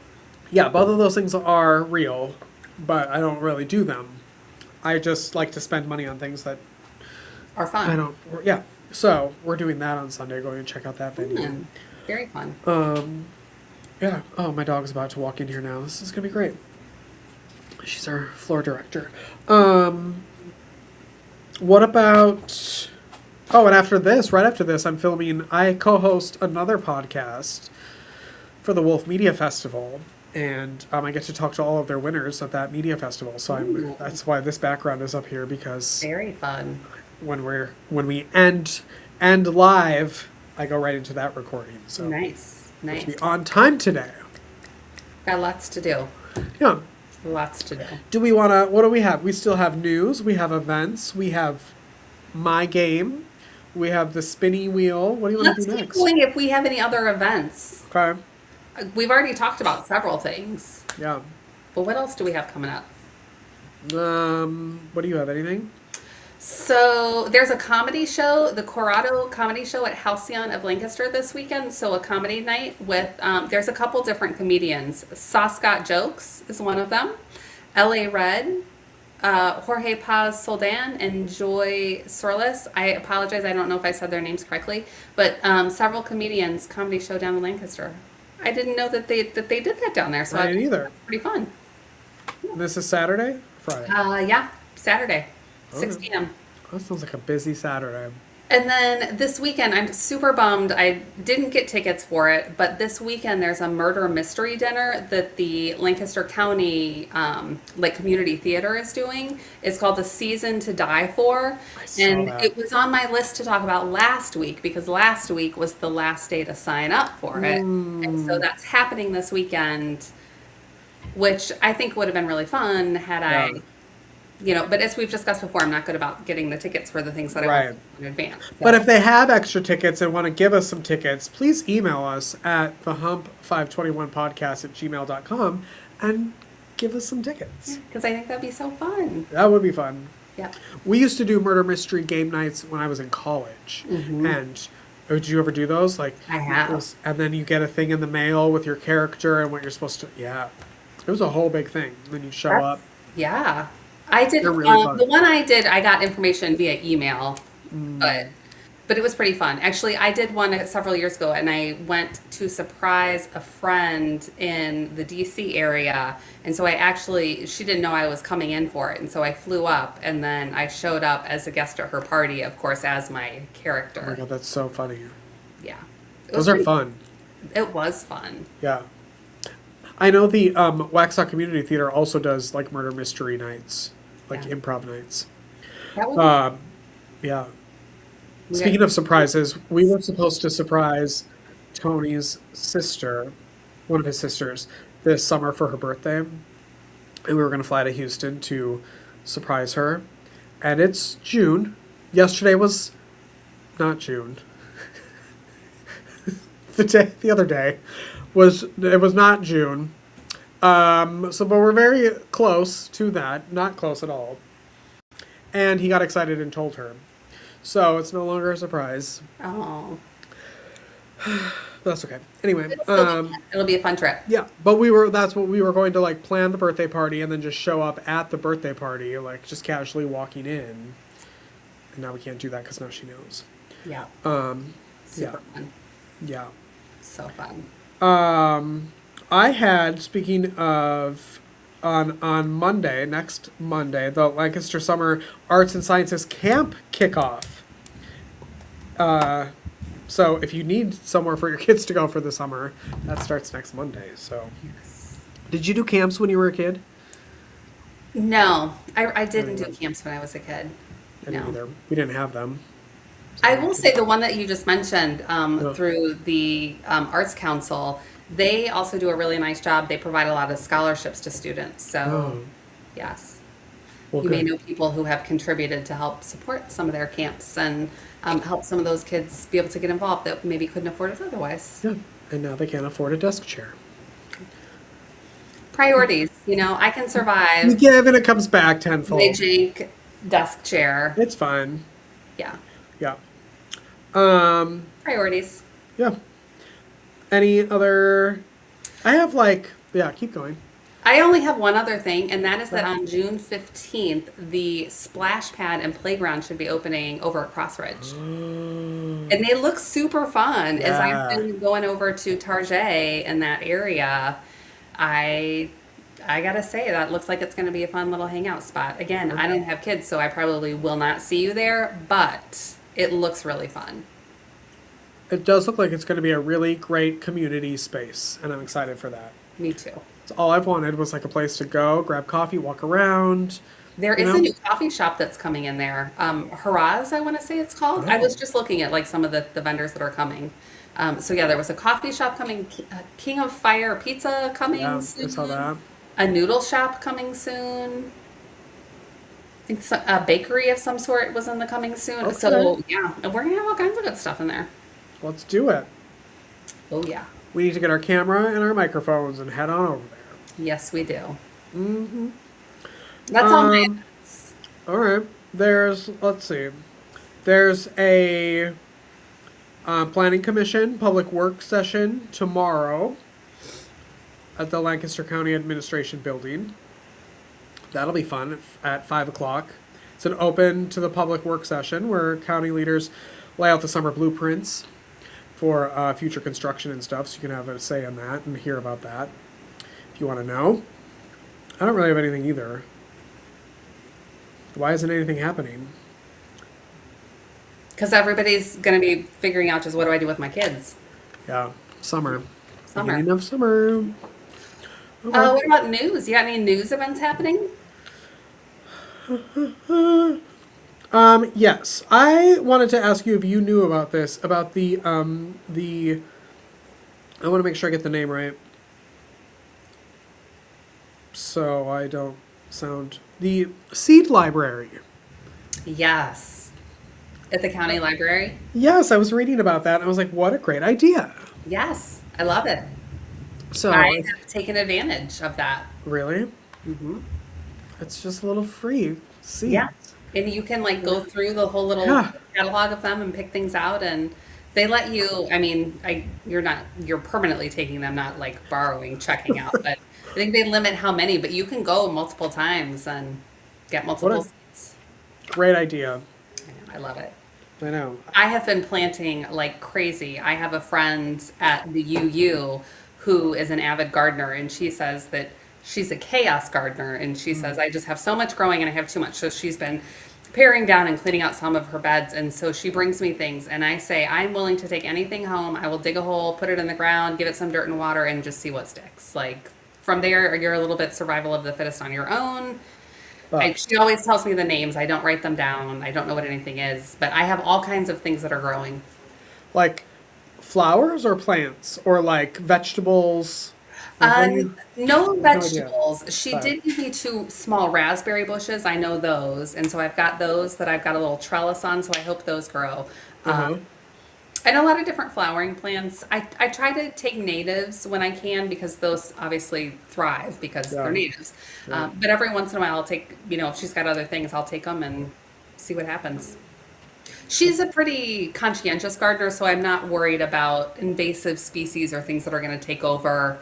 [SPEAKER 2] Yeah, both of those things are real, but I don't really do them. I just like to spend money on things that
[SPEAKER 1] are
[SPEAKER 2] I
[SPEAKER 1] fun.
[SPEAKER 2] don't. Yeah. So we're doing that on Sunday, going to check out that venue.
[SPEAKER 1] Fun. Very fun.
[SPEAKER 2] Yeah. Oh, my dog's about to walk in here now. This is going to be great. She's our floor director. What about? Oh, and after this, right after this, I'm filming. I co-host another podcast for the Wolf Media Festival, and I get to talk to all of their winners of that media festival. So
[SPEAKER 1] Ooh,
[SPEAKER 2] that's why this background is up here because
[SPEAKER 1] very fun.
[SPEAKER 2] when we end live, I go right into that recording. So
[SPEAKER 1] Nice.
[SPEAKER 2] we should
[SPEAKER 1] Nice.
[SPEAKER 2] be on time today.
[SPEAKER 1] Got lots to do.
[SPEAKER 2] Yeah.
[SPEAKER 1] Lots to do.
[SPEAKER 2] Do we want to? What do we have? We still have news. We have events. We have my game. We have the spinny wheel. What do you want to
[SPEAKER 1] Let's
[SPEAKER 2] do
[SPEAKER 1] keep
[SPEAKER 2] next?
[SPEAKER 1] going if we have any other events.
[SPEAKER 2] Okay.
[SPEAKER 1] We've already talked about several things,
[SPEAKER 2] Yeah.
[SPEAKER 1] but what else do we have coming up?
[SPEAKER 2] What do you have? Anything?
[SPEAKER 1] So there's a comedy show, the Corrado Comedy Show at Halcyon of Lancaster this weekend. So a comedy night with there's a couple different comedians. Scott Jokes is one of them. L.A. Red, Jorge Paz Soldan, and Joy Sorlis. I apologize, I don't know if I said their names correctly, but several comedians comedy show down in Lancaster. I didn't know that they did that down there, so
[SPEAKER 2] I
[SPEAKER 1] I
[SPEAKER 2] didn't
[SPEAKER 1] think
[SPEAKER 2] either.
[SPEAKER 1] that's pretty fun.
[SPEAKER 2] This is Saturday, Friday.
[SPEAKER 1] Yeah, Saturday. 6
[SPEAKER 2] Okay.
[SPEAKER 1] p.m.
[SPEAKER 2] That sounds like a busy Saturday.
[SPEAKER 1] And then this weekend, I'm super bummed. I didn't get tickets for it, but this weekend there's a murder mystery dinner that the Lancaster County like community theater is doing. It's called The Season to Die For,
[SPEAKER 2] I saw
[SPEAKER 1] and
[SPEAKER 2] that.
[SPEAKER 1] it was on my list to talk about last week because last week was the last day to sign up for it, and so
[SPEAKER 2] Mm,
[SPEAKER 1] that's happening this weekend, which I think would have been really fun had
[SPEAKER 2] yeah.
[SPEAKER 1] I, but as we've discussed before, I'm not good about getting the tickets for the things that I want
[SPEAKER 2] Right.
[SPEAKER 1] in advance.
[SPEAKER 2] But
[SPEAKER 1] So.
[SPEAKER 2] if they have extra tickets and want to give us some tickets, please email us at thehump521podcast@gmail.com and give us some tickets.
[SPEAKER 1] Because I think that'd be so fun.
[SPEAKER 2] That would be fun.
[SPEAKER 1] Yeah.
[SPEAKER 2] We used to do murder mystery game nights when I was in college. And did you ever do those? Like,
[SPEAKER 1] I have.
[SPEAKER 2] and then you get a thing in the mail with your character and what you're supposed to. Yeah. It was a whole big thing. Then you show up.
[SPEAKER 1] Yeah. I did,
[SPEAKER 2] They're really
[SPEAKER 1] the
[SPEAKER 2] fun.
[SPEAKER 1] one I did, I got information via email, but,
[SPEAKER 2] Mm.
[SPEAKER 1] but it was pretty fun. Actually, I did one several years ago and I went to surprise a friend in the DC area. And so she didn't know I was coming in for it. And so I flew up and then I showed up as a guest at her party, of course, as my
[SPEAKER 2] Oh my
[SPEAKER 1] character.
[SPEAKER 2] God, that's so funny.
[SPEAKER 1] Yeah. It was
[SPEAKER 2] Those are
[SPEAKER 1] pretty,
[SPEAKER 2] fun.
[SPEAKER 1] it was fun.
[SPEAKER 2] Yeah. I know the Waxhaw Community Theater also does like murder mystery nights, like
[SPEAKER 1] Yeah.
[SPEAKER 2] improv nights.
[SPEAKER 1] That would be
[SPEAKER 2] Um, yeah.
[SPEAKER 1] fun.
[SPEAKER 2] Speaking of surprises, we were supposed to surprise Tony's sister, one of his sisters, this summer for her birthday. And we were going to fly to Houston to surprise her. And it's June. Yesterday was not June. The other day was not June. But we're very close to that. Not close at all. And he got excited and told her. So it's no longer a surprise.
[SPEAKER 1] Oh.
[SPEAKER 2] But that's okay. Anyway,
[SPEAKER 1] It'll be a fun trip.
[SPEAKER 2] yeah. But that's what we were going to like plan the birthday party and then just show up at the birthday party, like just casually walking in. And now we can't do that because now she knows.
[SPEAKER 1] Yeah.
[SPEAKER 2] Um, yeah,
[SPEAKER 1] Super fun.
[SPEAKER 2] yeah.
[SPEAKER 1] So fun.
[SPEAKER 2] I had, speaking of, on Monday, next Monday, the Lancaster Summer Arts and Sciences Camp kickoff. So if you need somewhere for your kids to go for the summer, that starts next Monday. So, did you do camps when you were a kid?
[SPEAKER 1] No, I didn't do
[SPEAKER 2] either.
[SPEAKER 1] camps when I was a kid.
[SPEAKER 2] I didn't
[SPEAKER 1] No.
[SPEAKER 2] either. We didn't have them.
[SPEAKER 1] I will say the one that you just mentioned
[SPEAKER 2] Yeah.
[SPEAKER 1] through the Arts Council, they also do a really nice job. They provide a lot of scholarships to students. So,
[SPEAKER 2] Oh,
[SPEAKER 1] yes,
[SPEAKER 2] well,
[SPEAKER 1] you may
[SPEAKER 2] good.
[SPEAKER 1] know people who have contributed to help support some of their camps and help some of those kids be able to get involved that maybe couldn't afford it otherwise.
[SPEAKER 2] Yeah. And now they can't afford a desk chair.
[SPEAKER 1] Priorities, I can
[SPEAKER 2] You
[SPEAKER 1] survive
[SPEAKER 2] give and it comes back
[SPEAKER 1] my
[SPEAKER 2] tenfold.
[SPEAKER 1] jank desk chair.
[SPEAKER 2] It's fine.
[SPEAKER 1] Yeah,
[SPEAKER 2] Yeah. Um,
[SPEAKER 1] priorities.
[SPEAKER 2] yeah. Any other? I have like, yeah, keep going.
[SPEAKER 1] I only have one other thing, and that is that
[SPEAKER 2] Okay.
[SPEAKER 1] on June 15th, the splash pad and playground should be opening over at Crossridge. And they look super fun. As I've
[SPEAKER 2] Yeah.
[SPEAKER 1] been going over to Tarjay in that area, I I gotta say that looks like it's gonna be a fun little hangout spot. Again, I don't have kids, so I probably will not see you there, but it looks really fun.
[SPEAKER 2] It does look like it's going to be a really great community space, and I'm excited for that.
[SPEAKER 1] Me too.
[SPEAKER 2] So all I've wanted was like a place to go, grab coffee, walk around,
[SPEAKER 1] There
[SPEAKER 2] you
[SPEAKER 1] is a
[SPEAKER 2] know?
[SPEAKER 1] new coffee shop that's coming in there. Haraz, I want to say it's called. I
[SPEAKER 2] Oh,
[SPEAKER 1] was just looking at like some of the vendors that are coming. So yeah, there was a coffee shop coming, King of Fire Pizza coming
[SPEAKER 2] yeah, I saw
[SPEAKER 1] soon,
[SPEAKER 2] that.
[SPEAKER 1] a noodle shop coming soon. I think a bakery of some sort was in the coming soon.
[SPEAKER 2] Okay,
[SPEAKER 1] So yeah, and we're gonna have all kinds of good stuff in there.
[SPEAKER 2] let's do it.
[SPEAKER 1] Oh yeah,
[SPEAKER 2] We need to get our camera and our microphones and head on over there.
[SPEAKER 1] yes we do.
[SPEAKER 2] Mm-hmm.
[SPEAKER 1] That's all my
[SPEAKER 2] Um, all right. Let's see. There's a planning commission public work session tomorrow at the Lancaster County Administration Building. That'll be fun at 5 o'clock. It's an open to the public work session where county leaders lay out the summer blueprints for future construction and stuff, so you can have a say in that and hear about that if you want to know. I don't really have anything either. Why isn't anything happening?
[SPEAKER 1] Because everybody's going to be figuring out just what do I do with my kids?
[SPEAKER 2] Yeah, summer.
[SPEAKER 1] Summer.
[SPEAKER 2] Beginning of summer. Okay.
[SPEAKER 1] What about news? You got any news events happening?
[SPEAKER 2] Yes. I wanted to ask you if you knew about this, about I want to make sure I get the name right so I don't sound, the seed library.
[SPEAKER 1] Yes. At the county library?
[SPEAKER 2] Yes, I was reading about that and I was like, what a great idea.
[SPEAKER 1] Yes. I love it. I
[SPEAKER 2] So,
[SPEAKER 1] have taken advantage of that.
[SPEAKER 2] really?
[SPEAKER 1] Hmm.
[SPEAKER 2] It's just a little free
[SPEAKER 1] Yeah.
[SPEAKER 2] seeds.
[SPEAKER 1] And you can like go through the whole little
[SPEAKER 2] Yeah.
[SPEAKER 1] catalog of them and pick things out and they let you, I mean, you're permanently taking them, not like borrowing, checking out, but I think they limit how many, but you can go multiple times and get
[SPEAKER 2] What
[SPEAKER 1] multiple
[SPEAKER 2] a
[SPEAKER 1] seeds.
[SPEAKER 2] great idea.
[SPEAKER 1] I love it.
[SPEAKER 2] I know.
[SPEAKER 1] I have been planting like crazy. I have a friend at the UU who is an avid gardener, and she says that she's a chaos gardener. And she says, I just have so much growing and I have too much. So she's been paring down and cleaning out some of her beds. And so she brings me things, and I say, I'm willing to take anything home. I will dig a hole, put it in the ground, give it some dirt and water, and just see what sticks. Like from there, you're a little bit survival of the fittest on your own.
[SPEAKER 2] But
[SPEAKER 1] She always tells me the names. I don't write them down. I don't know what anything is, but I have all kinds of things that are growing.
[SPEAKER 2] like flowers or plants or like vegetables? Like what do you?
[SPEAKER 1] No
[SPEAKER 2] I have no idea.
[SPEAKER 1] vegetables. She
[SPEAKER 2] But
[SPEAKER 1] did give me two small raspberry bushes. I know those, and so I've got those that I've got a little trellis on. So I hope those grow.
[SPEAKER 2] uh-huh.
[SPEAKER 1] And a lot of different flowering plants. I try to take natives when I can because those obviously thrive because they're
[SPEAKER 2] Yeah.
[SPEAKER 1] natives.
[SPEAKER 2] Yeah.
[SPEAKER 1] But every once in a while, I'll take, if she's got other things, I'll take them and see what happens. She's a pretty conscientious gardener, so I'm not worried about invasive species or things that are going to take over.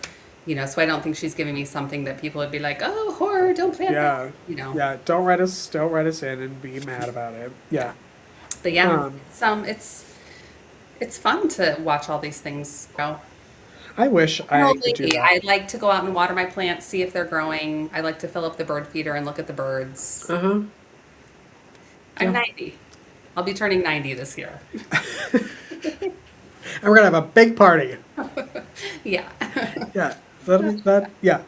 [SPEAKER 1] So I don't think she's giving me something that people would be like, "Oh, horror! Don't plant that."
[SPEAKER 2] Yeah.
[SPEAKER 1] You know.
[SPEAKER 2] Yeah. Don't write us in and be mad about it.
[SPEAKER 1] Yeah.
[SPEAKER 2] Yeah.
[SPEAKER 1] But yeah,
[SPEAKER 2] Um,
[SPEAKER 1] it's fun to watch all these things grow.
[SPEAKER 2] I wish
[SPEAKER 1] An
[SPEAKER 2] I
[SPEAKER 1] old
[SPEAKER 2] could do
[SPEAKER 1] lady.
[SPEAKER 2] that.
[SPEAKER 1] I like to go out and water my plants, see if they're growing. I like to fill up the bird feeder and look at the birds.
[SPEAKER 2] Uh-huh.
[SPEAKER 1] I'm
[SPEAKER 2] Yeah.
[SPEAKER 1] 90. I'll be turning 90 this year.
[SPEAKER 2] And we're gonna have a big party.
[SPEAKER 1] Yeah.
[SPEAKER 2] Yeah. That'll be that. Yeah.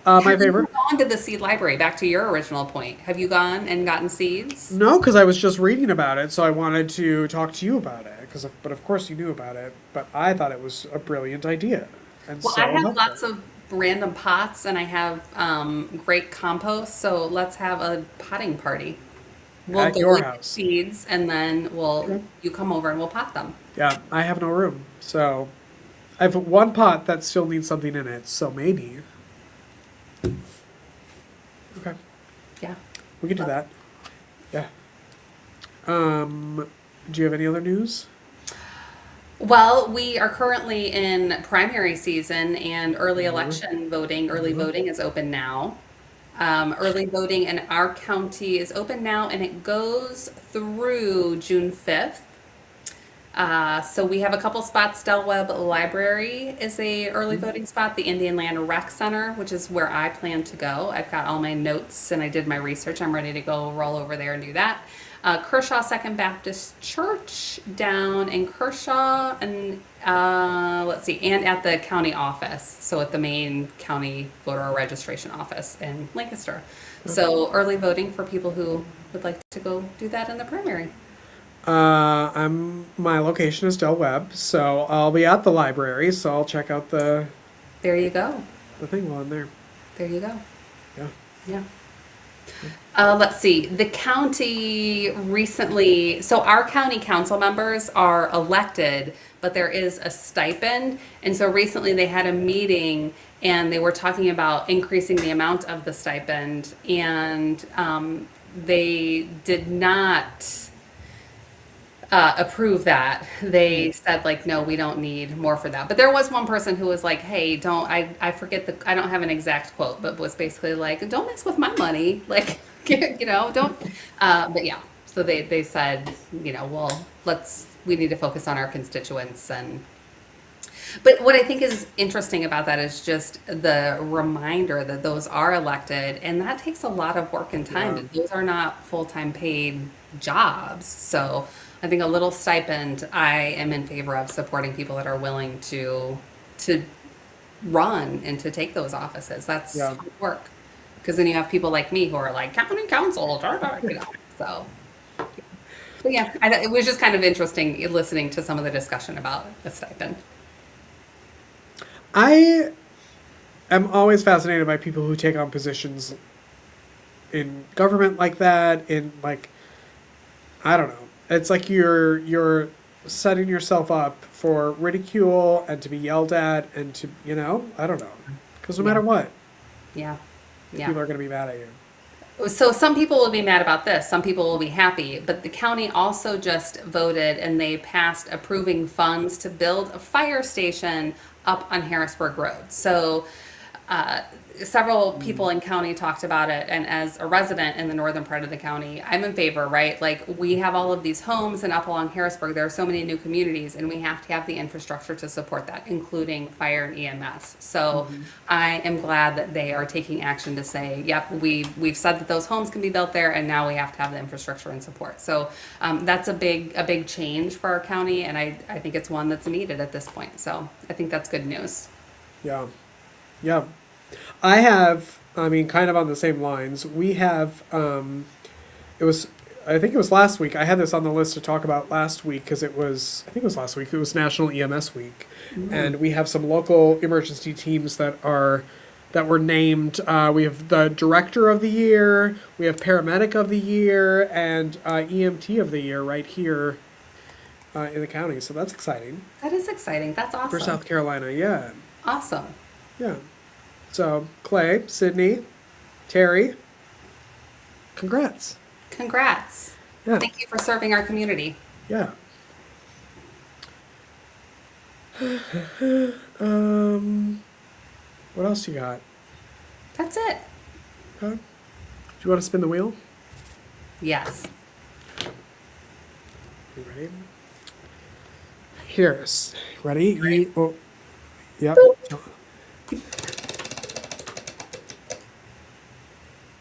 [SPEAKER 2] My
[SPEAKER 1] Have you
[SPEAKER 2] favorite.
[SPEAKER 1] gone to the seed library? Back to your original point. Have you gone and gotten seeds?
[SPEAKER 2] No, because I was just reading about it, so I wanted to talk to you about it. But of course you knew about it. But I thought it was a brilliant idea and
[SPEAKER 1] Well,
[SPEAKER 2] so
[SPEAKER 1] I have
[SPEAKER 2] helpful.
[SPEAKER 1] lots of random pots and I have great compost, so let's have a potting party. We'll
[SPEAKER 2] At
[SPEAKER 1] go
[SPEAKER 2] your
[SPEAKER 1] get
[SPEAKER 2] house.
[SPEAKER 1] seeds and then
[SPEAKER 2] Okay.
[SPEAKER 1] you come over and we'll pot them.
[SPEAKER 2] Yeah, I have no room, so I have one pot that still needs something in it. So maybe. Okay,
[SPEAKER 1] Yeah.
[SPEAKER 2] we can do that. Yeah. Do you have any other news?
[SPEAKER 1] Well, we are currently in primary season and early
[SPEAKER 2] Mm-hmm.
[SPEAKER 1] election voting. Early
[SPEAKER 2] Mm-hmm.
[SPEAKER 1] voting is open now. Early voting in our county is open now and it goes through June 5th. So we have a couple spots. Del Webb Library is a early voting spot. The Indian Land Rec Center, which is where I plan to go. I've got all my notes and I did my research. I'm ready to go roll over there and do that. Kershaw Second Baptist Church down in Kershaw, and let's see, and at the county office. So at the main county voter registration office in Lancaster. So early voting for people who would like to go do that in the primary.
[SPEAKER 2] My location is Del Webb, so I'll be at the library. So I'll check out
[SPEAKER 1] There you go.
[SPEAKER 2] the thing while I'm there.
[SPEAKER 1] There you go.
[SPEAKER 2] Yeah.
[SPEAKER 1] Yeah. Let's see. The county recently, so our county council members are elected, but there is a stipend. And so recently they had a meeting and they were talking about increasing the amount of the stipend. And they did not approve that. They said like, no, we don't need more for that. But there was one person who was like, hey, I forget I don't have an exact quote, but was basically like, don't mess with my money. Like, don't, but yeah. So they said, well, we need to focus on our constituents. And But what I think is interesting about that is just the reminder that those are elected, and that takes a lot of work and
[SPEAKER 2] Yeah.
[SPEAKER 1] time. Those are not full-time paid jobs. So I think a little stipend, I am in favor of supporting people that are willing to run and to take those offices. That's
[SPEAKER 2] Yeah.
[SPEAKER 1] hard work. Because then you have people like me who are like county council, da, da, you know. So, but yeah, it was just kind of interesting listening to some of the discussion about the stipend.
[SPEAKER 2] I am always fascinated by people who take on positions in government like that, in like, I don't know. It's like you're setting yourself up for ridicule and to be yelled at and to, I don't know. Because no matter
[SPEAKER 1] Yeah,
[SPEAKER 2] what,
[SPEAKER 1] yeah, yeah.
[SPEAKER 2] people are going to be mad at you.
[SPEAKER 1] So some people will be mad about this, some people will be happy, but the county also just voted and they passed approving funds to build a fire station up on Harrisburg Road. So uh, several people in county talked about it, and as a resident in the northern part of the county, I'm in favor, right? Like we have all of these homes and up along Harrisburg, there are so many new communities and we have to have the infrastructure to support that, including fire and EMS. So
[SPEAKER 2] Hmm.
[SPEAKER 1] I am glad that they are taking action to say, yep, we've said that those homes can be built there, and now we have to have the infrastructure and support. So that's a big change for our county, and I think it's one that's needed at this point. So I think that's good news.
[SPEAKER 2] Yeah. Yeah. I have, I mean, kind of on the same lines. We have, it was, I think it was last week. I had this on the list to talk about last week because I think it was last week. It was National EMS Week. And we have some local emergency teams that were named. We have the Director of the Year, we have Paramedic of the Year, and EMT of the Year right here in the county. So that's exciting
[SPEAKER 1] That is exciting. That's
[SPEAKER 2] for
[SPEAKER 1] awesome.
[SPEAKER 2] South Carolina. Yeah.
[SPEAKER 1] Awesome.
[SPEAKER 2] Yeah. So, Clay, Sydney, Terry, congrats.
[SPEAKER 1] Congrats.
[SPEAKER 2] Yeah,
[SPEAKER 1] Thank you for serving our community.
[SPEAKER 2] yeah. Um, what else you got?
[SPEAKER 1] That's it.
[SPEAKER 2] Huh? Do you want to spin the wheel?
[SPEAKER 1] Yes.
[SPEAKER 2] You ready? Here's ready. Oh, yep. Okay,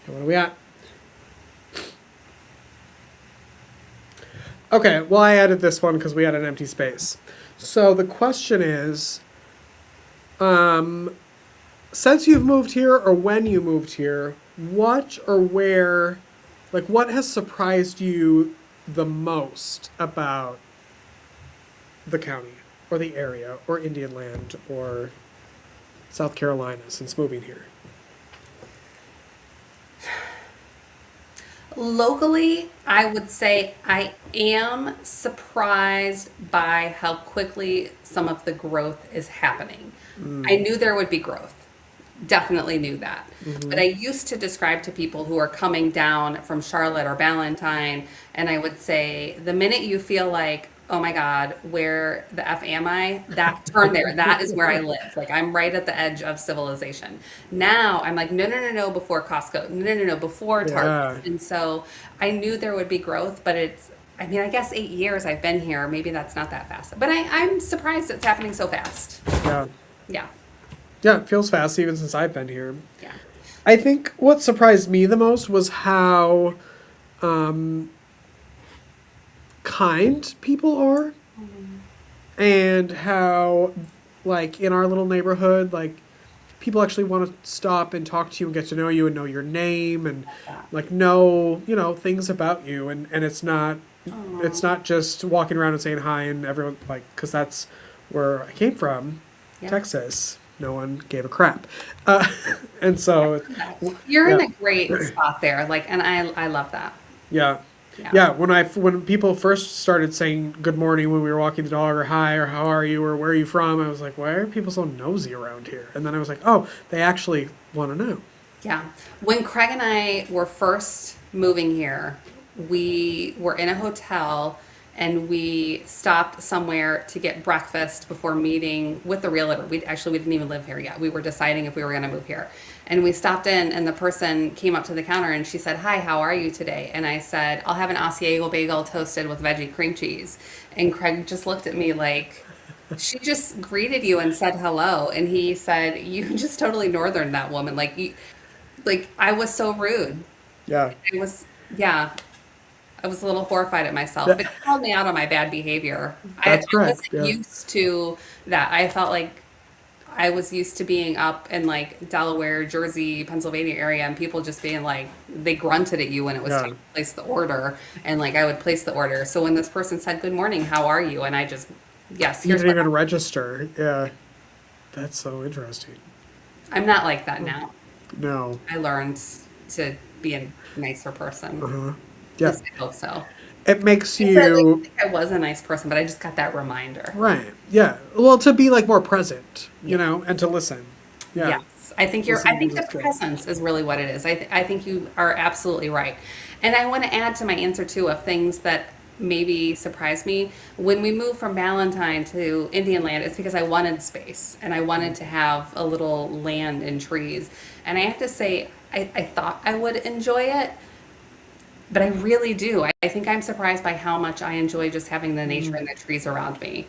[SPEAKER 2] what do we got? Okay, well, I added this one because we had an empty space. So the question is, since you've moved here or when you moved here, what or where, like, what has surprised you the most about the county or the area or Indian Land or South Carolina since moving here?
[SPEAKER 1] Locally, I would say I am surprised by how quickly some of the growth is happening. I knew there would be growth. Definitely knew that. But
[SPEAKER 2] Mm-hmm.
[SPEAKER 1] I used to describe to people who are coming down from Charlotte or Ballantyne, and I would say, the minute you feel like, oh my God, where the F am I? That turn there. That is where I live. Like I'm right at the edge of civilization. Now I'm like, no, no, no, no, before Costco. No, no, no, no, before Target.
[SPEAKER 2] Yeah.
[SPEAKER 1] And so I knew there would be growth, but I mean, I guess 8 years I've been here. Maybe that's not that fast. But I'm surprised it's happening so fast.
[SPEAKER 2] Yeah.
[SPEAKER 1] Yeah.
[SPEAKER 2] Yeah, it feels fast even since I've been here.
[SPEAKER 1] Yeah.
[SPEAKER 2] I think what surprised me the most was how kind people are and how, like, in our little neighborhood, like, people actually want to stop and talk to you and get to know you and know your name and, like, know, things about you. And it's not just walking around and saying hi and everyone, like, because that's where I came from,
[SPEAKER 1] Yeah.
[SPEAKER 2] Texas. No one gave a crap. Uh, and so,
[SPEAKER 1] You're
[SPEAKER 2] yeah.
[SPEAKER 1] in a great spot there. Like, and I love that.
[SPEAKER 2] Yeah.
[SPEAKER 1] Yeah.
[SPEAKER 2] Yeah, when people first started saying good morning when we were walking the dog or hi or how are you or where are you from, I was like, why are people so nosy around here? And then I was like, oh, they actually want to know.
[SPEAKER 1] Yeah. When Craig and I were first moving here, we were in a hotel and we stopped somewhere to get breakfast before meeting with the realtor. We didn't even live here yet. We were deciding if we were going to move here. And we stopped in and the person came up to the counter and she said, "Hi, how are you today?" And I said, "I'll have an Asiago bagel toasted with veggie cream cheese." And Craig just looked at me like, She just greeted you and said hello, and he said, "You just totally northern that woman." Like I was so rude.
[SPEAKER 2] Yeah.
[SPEAKER 1] I was, yeah, I was a little horrified at myself, but
[SPEAKER 2] That,
[SPEAKER 1] he called me out on my bad behavior. I
[SPEAKER 2] that's correct.
[SPEAKER 1] wasn't
[SPEAKER 2] Yeah.
[SPEAKER 1] used to that. I felt like I was used to being up in like Delaware, Jersey, Pennsylvania area, and people just being like, they grunted at you when it was time
[SPEAKER 2] Yeah.
[SPEAKER 1] to place the order, and like I would place the order. So when this person said, "Good morning, how are you?" and I just, yes,
[SPEAKER 2] You
[SPEAKER 1] here's
[SPEAKER 2] didn't
[SPEAKER 1] what
[SPEAKER 2] even register. Yeah. That's so interesting.
[SPEAKER 1] I'm not like that now.
[SPEAKER 2] No.
[SPEAKER 1] I learned to be a nicer person.
[SPEAKER 2] Uh-huh.
[SPEAKER 1] At
[SPEAKER 2] Yeah.
[SPEAKER 1] least I hope so.
[SPEAKER 2] It makes
[SPEAKER 1] I said, like, I
[SPEAKER 2] you
[SPEAKER 1] think I was a nice person, but I just got that reminder.
[SPEAKER 2] right. Yeah. Well, to be like more present,
[SPEAKER 1] Yeah.
[SPEAKER 2] and to listen. Yeah.
[SPEAKER 1] Yes. I think I
[SPEAKER 2] Listening
[SPEAKER 1] think
[SPEAKER 2] is
[SPEAKER 1] the
[SPEAKER 2] good.
[SPEAKER 1] presence is really what it is. I think you are absolutely right. And I want to add to my answer too of things that maybe surprised me. When we moved from Valentine to Indian Land, it's because I wanted space and I wanted to have a little land and trees. And I have to say, I thought I would enjoy it, but I really do. I think I'm surprised by how much I enjoy just having the nature and the trees around me.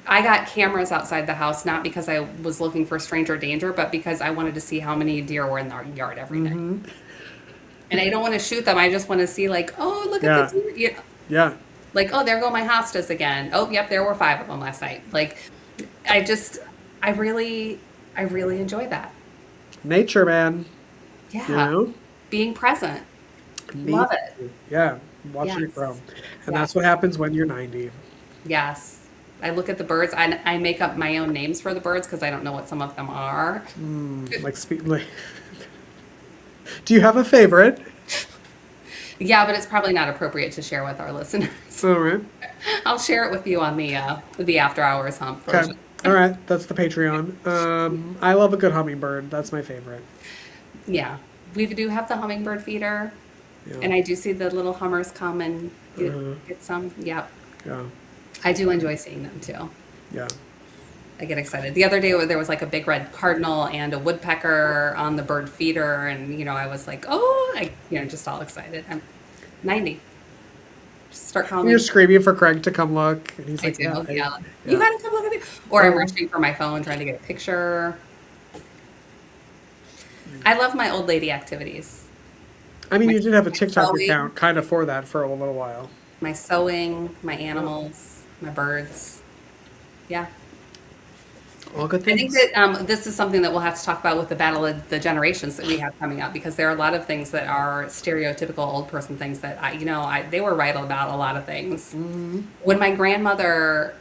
[SPEAKER 1] I got cameras outside the house not because I was looking for stranger danger, but because I wanted to see how many deer were in our yard every day. And I don't want to shoot them. I just want to see like, oh, look at the
[SPEAKER 2] Yeah.
[SPEAKER 1] deer.
[SPEAKER 2] Yeah.
[SPEAKER 1] Like, oh, there go my hostas again. Oh, yep, there were five of them last night. Like, I just, I really, I really enjoy that.
[SPEAKER 2] Nature, man. You
[SPEAKER 1] Yeah,
[SPEAKER 2] know?
[SPEAKER 1] being present.
[SPEAKER 2] Me
[SPEAKER 1] Love it.
[SPEAKER 2] too. Yeah. Watching it grow.
[SPEAKER 1] Yes.
[SPEAKER 2] And
[SPEAKER 1] Yes.
[SPEAKER 2] that's what happens when you're 90.
[SPEAKER 1] Yes. I look at the birds. I make up my own names for the birds because I don't know what some of them are.
[SPEAKER 2] Like, like, do you have a favorite?
[SPEAKER 1] Yeah, but it's probably not appropriate to share with our listeners.
[SPEAKER 2] All right.
[SPEAKER 1] I'll share it with you on the after hours hump
[SPEAKER 2] Okay.
[SPEAKER 1] version.
[SPEAKER 2] All right. That's the Patreon. I love a good hummingbird. That's my favorite.
[SPEAKER 1] Yeah, we do have the hummingbird feeder,
[SPEAKER 2] Yeah.
[SPEAKER 1] and I do see the little hummers come and
[SPEAKER 2] Uh,
[SPEAKER 1] get some. Yep,
[SPEAKER 2] yeah.
[SPEAKER 1] I do enjoy seeing them too.
[SPEAKER 2] Yeah.
[SPEAKER 1] I get excited. The other day there was like a big red cardinal and a woodpecker on the bird feeder, and I was like, oh, just all excited. I'm 90. Just start calling
[SPEAKER 2] You're
[SPEAKER 1] me.
[SPEAKER 2] screaming for Craig to come look, and he's
[SPEAKER 1] I
[SPEAKER 2] like, "Yeah,
[SPEAKER 1] do. Yeah, you
[SPEAKER 2] yeah."
[SPEAKER 1] gotta come look at me. Or I'm
[SPEAKER 2] Oh,
[SPEAKER 1] rushing for my phone trying to get a picture. I love my old lady activities.
[SPEAKER 2] I mean,
[SPEAKER 1] My,
[SPEAKER 2] you did have a
[SPEAKER 1] my
[SPEAKER 2] TikTok
[SPEAKER 1] sewing,
[SPEAKER 2] account kind of for that for a little while.
[SPEAKER 1] my sewing, my
[SPEAKER 2] Yeah.
[SPEAKER 1] animals, my birds. Yeah.
[SPEAKER 2] All good
[SPEAKER 1] I think
[SPEAKER 2] things.
[SPEAKER 1] that this is something that we'll have to talk about with the battle of the generations that we have coming up because there are a lot of things that are stereotypical old person things that they were right about a lot of things. When my grandmother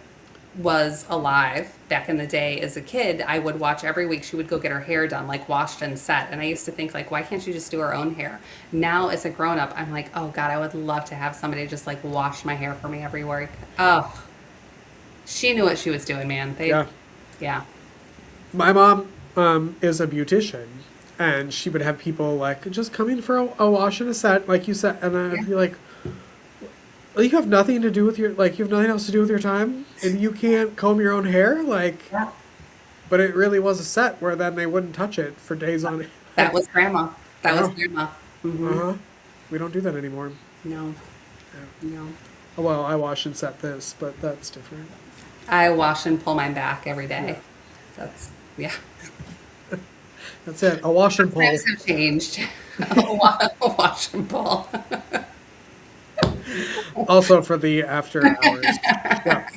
[SPEAKER 1] was alive back in the day as a kid, I would watch every week. She would go get her hair done, like washed and set. And I used to think like, why can't she just do her own hair? Now as a grown up, I'm like, oh God, I would love to have somebody just like wash my hair for me every week. Oh, she knew what she was doing, man.
[SPEAKER 2] Yeah.
[SPEAKER 1] Yeah.
[SPEAKER 2] My mom is a beautician, and she would have people like just come in for a wash and a set, like you said, and
[SPEAKER 1] Yeah.
[SPEAKER 2] I'd be like, well, you have nothing to do with you have nothing else to do with your time, and you can't comb your own hair, like.
[SPEAKER 1] Yeah.
[SPEAKER 2] But it really was a set where then they wouldn't touch it for days on end.
[SPEAKER 1] That was grandma. That was
[SPEAKER 2] Yeah.
[SPEAKER 1] grandma. Hmm.
[SPEAKER 2] Uh-huh. We don't do that anymore.
[SPEAKER 1] No,
[SPEAKER 2] Yeah.
[SPEAKER 1] no.
[SPEAKER 2] Oh, well, I wash and set this, but that's different.
[SPEAKER 1] I wash and pull mine back every
[SPEAKER 2] Yeah.
[SPEAKER 1] day. That's, yeah.
[SPEAKER 2] That's it. A wash and pull.
[SPEAKER 1] Times have changed. A wash and pull.
[SPEAKER 2] Also for the after hours. Yeah.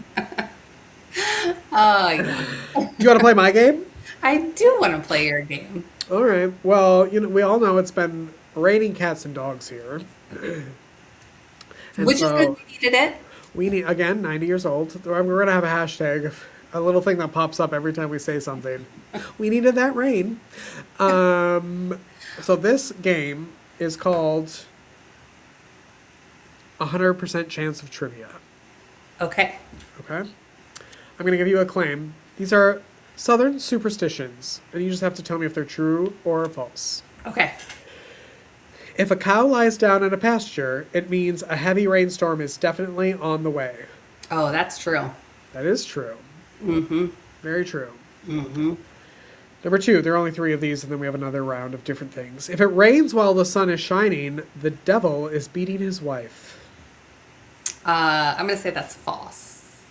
[SPEAKER 1] Oh, yeah.
[SPEAKER 2] You want to play my game?
[SPEAKER 1] I do want to play your game.
[SPEAKER 2] All right. Well, we all know it's been raining cats and dogs here. And
[SPEAKER 1] Which is good.
[SPEAKER 2] so
[SPEAKER 1] We needed it.
[SPEAKER 2] we need, again, 90 years old. We're going to have a hashtag, a little thing that pops up every time we say something. We needed that rain. So this game is called 100% Chance of Trivia.
[SPEAKER 1] Okay.
[SPEAKER 2] Okay? I'm going to give you a claim. These are Southern superstitions, and you just have to tell me if they're true or false.
[SPEAKER 1] Okay.
[SPEAKER 2] If a cow lies down in a pasture, it means a heavy rainstorm is definitely on the way.
[SPEAKER 1] Oh, that's true.
[SPEAKER 2] That is true.
[SPEAKER 1] Mm-hmm.
[SPEAKER 2] Very true.
[SPEAKER 1] Mm-hmm.
[SPEAKER 2] Number two, there are only three of these, and then we have another round of different things. If it rains while the sun is shining, the devil is beating his wife.
[SPEAKER 1] I'm going to say that's false.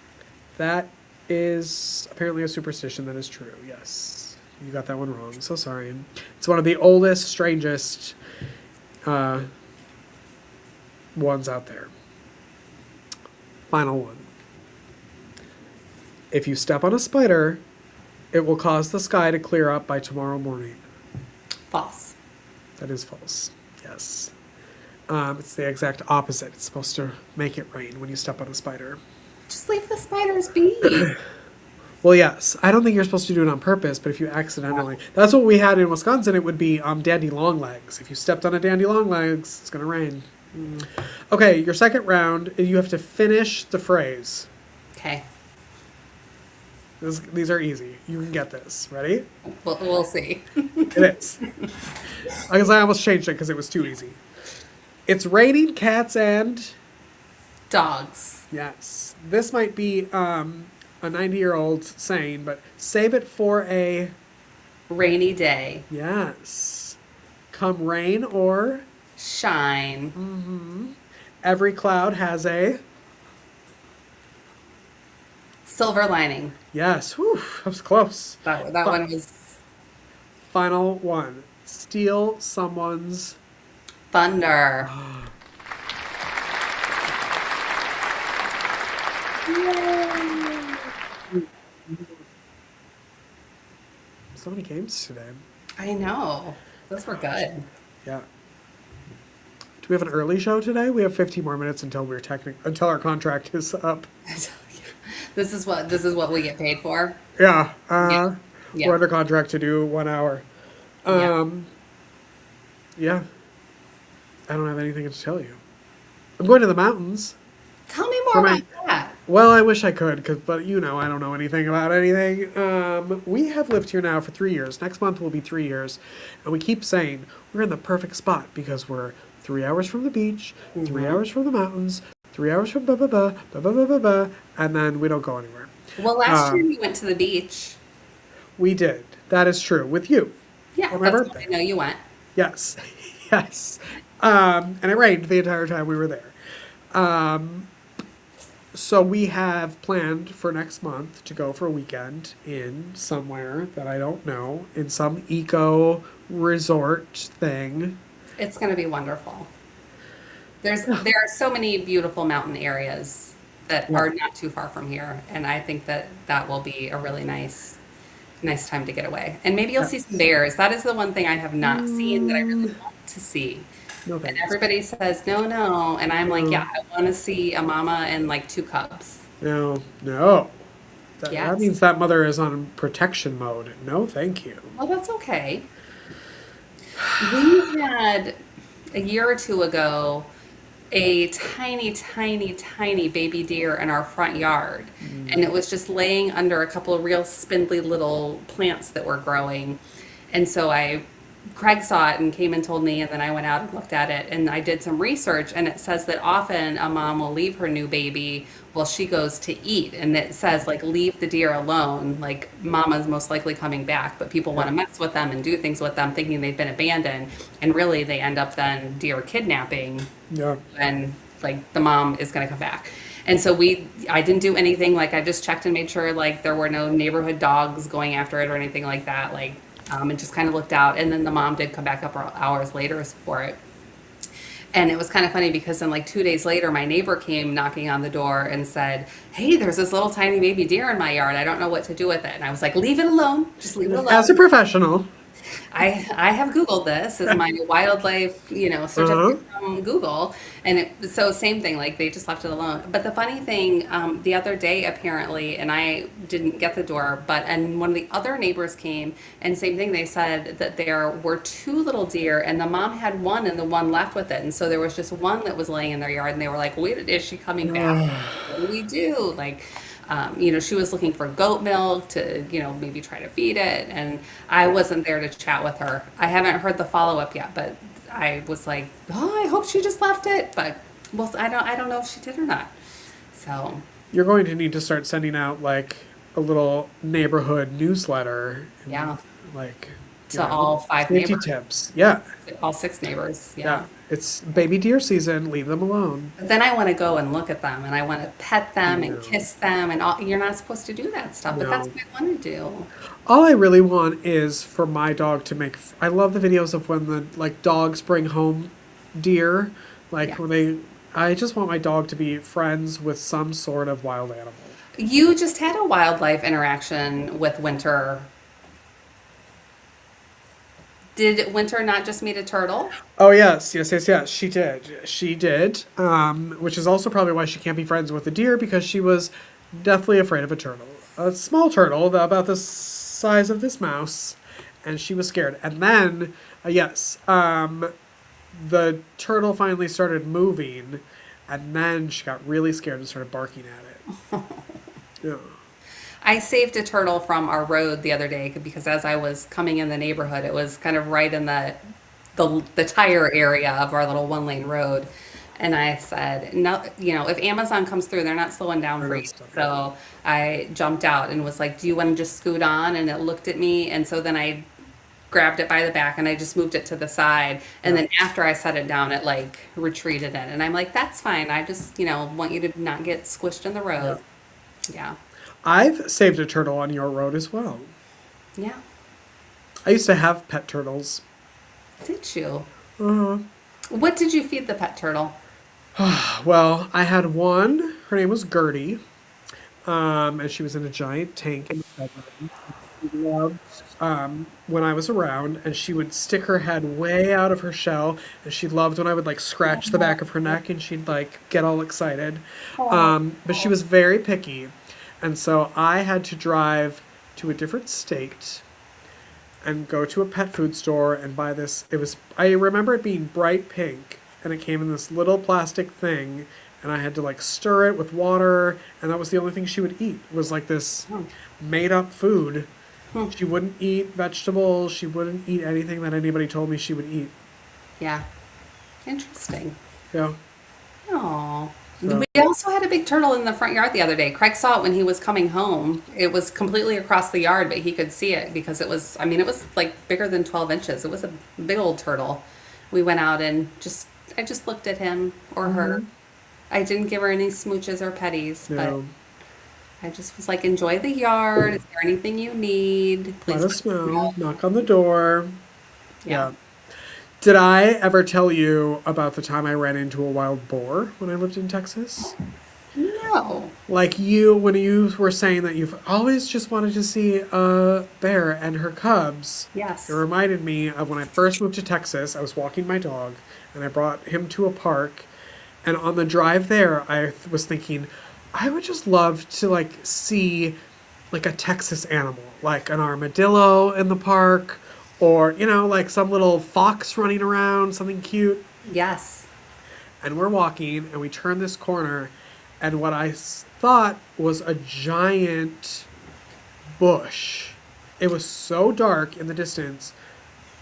[SPEAKER 2] That is apparently a superstition that is true. Yes. You got that one wrong. So sorry. It's one of the oldest, strangest uh, ones out there. Final one. If you step on a spider, it will cause the sky to clear up by tomorrow morning.
[SPEAKER 1] False.
[SPEAKER 2] That is false. Yes. It's the exact opposite. It's supposed to make it rain when you step on a spider.
[SPEAKER 1] Just leave the spiders be.
[SPEAKER 2] Well, yes. I don't think you're supposed to do it on purpose, but if you accidentally... That's what we had in Wisconsin. It would be dandy longlegs. If you stepped on a dandy longlegs, it's going to rain. Okay, your second round, you have to finish the phrase.
[SPEAKER 1] Okay.
[SPEAKER 2] These are easy. You can get this. Ready?
[SPEAKER 1] We'll see.
[SPEAKER 2] It is. I guess I almost changed it because it was too easy. It's raining cats and...
[SPEAKER 1] Dogs.
[SPEAKER 2] Yes. This might be a 90-year-old saying, but save it for a...
[SPEAKER 1] Rainy day.
[SPEAKER 2] Yes. Come rain or...
[SPEAKER 1] Shine.
[SPEAKER 2] Every cloud has a...
[SPEAKER 1] Silver lining.
[SPEAKER 2] Yes. Whew, that was close.
[SPEAKER 1] That
[SPEAKER 2] Fi-
[SPEAKER 1] one was
[SPEAKER 2] Final one. Steal someone's...
[SPEAKER 1] thunder.
[SPEAKER 2] So many games today.
[SPEAKER 1] I know. Those were good.
[SPEAKER 2] Yeah. Do we have an early show today? We have 15 more minutes until until our contract is up.
[SPEAKER 1] This is what we get paid for.
[SPEAKER 2] Yeah.
[SPEAKER 1] Yeah. Yeah.
[SPEAKER 2] We're under contract to do 1 hour. Yeah. I don't have anything to tell you. I'm going to the mountains.
[SPEAKER 1] Tell me more
[SPEAKER 2] For my-
[SPEAKER 1] about that.
[SPEAKER 2] Well, I wish I could, but I don't know anything about anything. We have lived here now for 3 years. Next month will be 3 years. And we keep saying we're in the perfect spot because we're 3 hours from the beach, 3 hours from the mountains, 3 hours from blah, and then we don't go anywhere.
[SPEAKER 1] Well, last year we went to the beach.
[SPEAKER 2] We did. That is true. With you.
[SPEAKER 1] Yeah,
[SPEAKER 2] For my
[SPEAKER 1] that's
[SPEAKER 2] birthday.
[SPEAKER 1] I know you went.
[SPEAKER 2] Yes. Yes. And it rained the entire time we were there. So we have planned for next month to go for a weekend in somewhere that I don't know, in some eco resort thing.
[SPEAKER 1] It's going to be wonderful. There are so many beautiful mountain areas that are not too far from here, and I think that will be a really nice time to get away. And maybe you'll see some bears. That is the one thing I have not seen that I really want to see.
[SPEAKER 2] No
[SPEAKER 1] And
[SPEAKER 2] thanks.
[SPEAKER 1] everybody says no, and I'm like, yeah, I want to see a mama and like 2 cubs.
[SPEAKER 2] No, no. That
[SPEAKER 1] Yes.
[SPEAKER 2] means that mother is on protection mode. No, thank you.
[SPEAKER 1] Well, that's okay. We had a year or two ago a tiny, tiny, tiny baby deer in our front yard. And it was just laying under a couple of real spindly little plants that were growing. And so Craig saw it and came and told me, and then I went out and looked at it, and I did some research, and it says that often a mom will leave her new baby while she goes to eat, and it says like leave the deer alone, like mama's most likely coming back, but people want to mess with them and do things with them thinking they've been abandoned, and really they end up then deer kidnapping,
[SPEAKER 2] Yeah.
[SPEAKER 1] and like the mom is going to come back. And so I didn't do anything, like I just checked and made sure like there were no neighborhood dogs going after it or anything like that, like and just kind of looked out, and then the mom did come back up hours later for it. And it was kind of funny because then like 2 days later, my neighbor came knocking on the door and said, hey, there's this little tiny baby deer in my yard. I don't know what to do with it. And I was like, leave it alone. Just leave it alone.
[SPEAKER 2] As a professional.
[SPEAKER 1] I have Googled this as my wildlife, certificate from Google, and so same thing, like they just left it alone. But the funny thing, the other day apparently, and I didn't get the door, and one of the other neighbors came, and same thing, they said that there were 2 little deer, and the mom had one, and the one left with it, and so there was just one that was laying in their yard, and they were like, "Wait, is she coming back? What do we do?" Like. She was looking for goat milk to, maybe try to feed it. And I wasn't there to chat with her. I haven't heard the follow up yet, but I was like, oh, I hope she just left it. But well, I don't know if she did or not. So
[SPEAKER 2] You're going to need to start sending out like a little neighborhood newsletter. And,
[SPEAKER 1] yeah,
[SPEAKER 2] Like
[SPEAKER 1] to all 5
[SPEAKER 2] safety
[SPEAKER 1] neighbors,
[SPEAKER 2] tips. Yeah.
[SPEAKER 1] all 6 neighbors.
[SPEAKER 2] Yeah.
[SPEAKER 1] Yeah.
[SPEAKER 2] It's baby deer season. Leave them alone.
[SPEAKER 1] But then I want to go and look at them and I want to pet them and
[SPEAKER 2] No,
[SPEAKER 1] kiss them and all. You're not supposed to do that stuff, but that's
[SPEAKER 2] no.
[SPEAKER 1] what I want to do.
[SPEAKER 2] All I really want is for my dog to make. I love the videos of when the like dogs bring home deer, like
[SPEAKER 1] Yeah.
[SPEAKER 2] when they. I just want my dog to be friends with some sort of wild animal.
[SPEAKER 1] You just had a wildlife interaction with Winter. Did Winter not just meet a turtle?
[SPEAKER 2] Oh yes, yes, yes, yes. She did. She did. Which is also probably why she can't be friends with the deer because she was deathly afraid of a turtle, a small turtle about the size of this mouse, and she was scared. And then, yes, the turtle finally started moving, and then she got really scared and started barking at it. Yeah.
[SPEAKER 1] I saved a turtle from our road the other day because as I was coming in the neighborhood, it was kind of right in the tire area of our little one lane road. And I said, no, if Amazon comes through, they're not slowing down
[SPEAKER 2] Or
[SPEAKER 1] for
[SPEAKER 2] not
[SPEAKER 1] you.
[SPEAKER 2] stuff.
[SPEAKER 1] So I jumped out and was like, do you want to just scoot on? And it looked at me. And so then I grabbed it by the back and I just moved it to the side. And
[SPEAKER 2] Yeah.
[SPEAKER 1] then after I set it down, it like retreated in. And I'm like, that's fine. I just, want you to not get squished in the
[SPEAKER 2] Yeah.
[SPEAKER 1] road. Yeah.
[SPEAKER 2] I've saved a turtle on your road as well.
[SPEAKER 1] Yeah.
[SPEAKER 2] I used to have pet turtles.
[SPEAKER 1] Did you?
[SPEAKER 2] Uh-huh.
[SPEAKER 1] What did you feed the pet turtle?
[SPEAKER 2] Well, I had one. Her name was Gertie, and she was in a giant tank in the bedroom. She loved when I was around, and she would stick her head way out of her shell, and she loved when I would like scratch the back of her neck, and she'd like get all excited. But she was very picky, and so I had to drive to a different state and go to a pet food store and buy this. It was, I remember it being bright pink and it came in this little plastic thing and I had to like stir it with water and that was the only thing she would eat was like this made up food. She wouldn't eat vegetables, she wouldn't eat anything that anybody told me she would eat.
[SPEAKER 1] Yeah. Interesting.
[SPEAKER 2] Yeah.
[SPEAKER 1] Oh.
[SPEAKER 2] So
[SPEAKER 1] We also had a big turtle in the front yard the other day. Craig saw it when he was coming home. It was completely across the yard, but he could see it because it was like bigger than 12 inches. It was a big old turtle. We went out and I just looked at him or her. I didn't give her any smooches or petties,
[SPEAKER 2] you
[SPEAKER 1] but
[SPEAKER 2] know,
[SPEAKER 1] I just was like, enjoy the yard. Is there anything you need?
[SPEAKER 2] let
[SPEAKER 1] Please
[SPEAKER 2] us
[SPEAKER 1] let me know.
[SPEAKER 2] know. Knock on the door.
[SPEAKER 1] Yeah.
[SPEAKER 2] Yeah. Did I ever tell you about the time I ran into a wild boar when I lived in Texas?
[SPEAKER 1] No.
[SPEAKER 2] Like you, when you were saying that you've always just wanted to see a bear and her cubs, it
[SPEAKER 1] Yes.
[SPEAKER 2] reminded me of when I first moved to Texas. I was walking my dog and I brought him to a park. And on the drive there, was thinking, I would just love to like see like a Texas animal, like an armadillo in the park, or like some little fox running around, something cute.
[SPEAKER 1] Yes.
[SPEAKER 2] And we're walking and we turn this corner and what thought was a giant bush. It was so dark in the distance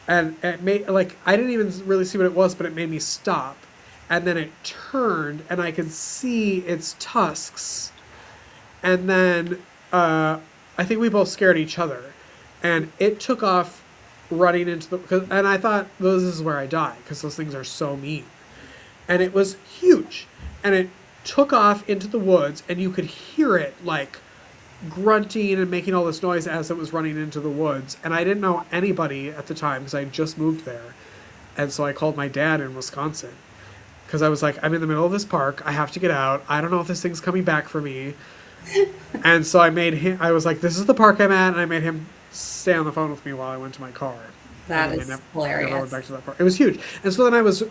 [SPEAKER 2] and it made like I didn't even really see what it was, but it made me stop. And then it turned and I could see its tusks. And then I think we both scared each other. And it took off running into and I thought, well, this is where I die because those things are so mean. And it was huge. And it took off into the woods, and you could hear it like grunting and making all this noise as it was running into the woods. And I didn't know anybody at the time because I had just moved there. And so I called my dad in Wisconsin because I was like, I'm in the middle of this park. I have to get out. I don't know if this thing's coming back for me. And so I was like, this is the park I'm at. And I made him stay on the phone with me while I went to my car. And
[SPEAKER 1] That
[SPEAKER 2] then I
[SPEAKER 1] is
[SPEAKER 2] never went
[SPEAKER 1] hilarious.
[SPEAKER 2] back to that park. It was huge. And so then I was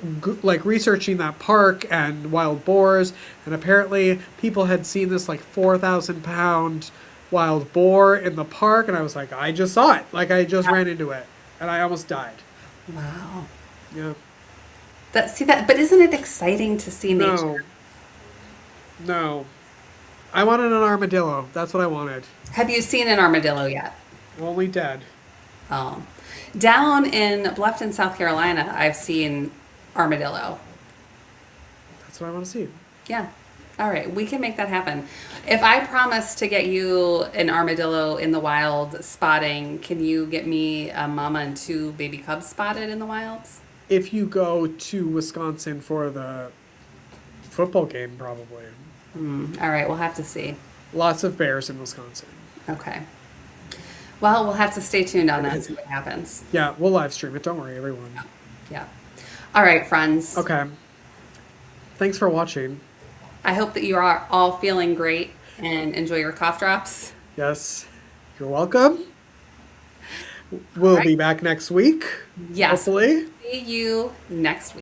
[SPEAKER 2] like researching that park and wild boars. And apparently people had seen this like 4,000-pound wild boar in the park. And I was like, I just saw it. Like I just ran into it. And I almost died.
[SPEAKER 1] Wow.
[SPEAKER 2] Yeah.
[SPEAKER 1] But isn't it exciting to see
[SPEAKER 2] No.
[SPEAKER 1] nature?
[SPEAKER 2] No. I wanted an armadillo. That's what I wanted.
[SPEAKER 1] Have you seen an armadillo yet?
[SPEAKER 2] Only dead.
[SPEAKER 1] Um, Down in Bluffton, South Carolina, I've seen armadillo.
[SPEAKER 2] That's what I want to see.
[SPEAKER 1] Yeah. All right, we can make that happen. If I promise to get you an armadillo in the wild spotting, can you get me a mama and two baby cubs spotted in the wilds?
[SPEAKER 2] if you go to Wisconsin for the football game, probably.
[SPEAKER 1] All right, we'll have to see.
[SPEAKER 2] Lots of bears in Wisconsin.
[SPEAKER 1] Okay. Well, we'll have to stay tuned on that and see what happens.
[SPEAKER 2] Yeah, we'll live stream it. Don't worry, everyone.
[SPEAKER 1] Yeah. All right, friends.
[SPEAKER 2] Okay. Thanks for watching.
[SPEAKER 1] I hope that you are all feeling great and enjoy your cough drops.
[SPEAKER 2] Yes, you're welcome. We'll
[SPEAKER 1] right.
[SPEAKER 2] be back next week.
[SPEAKER 1] Yes.
[SPEAKER 2] Hopefully.
[SPEAKER 1] See you next week.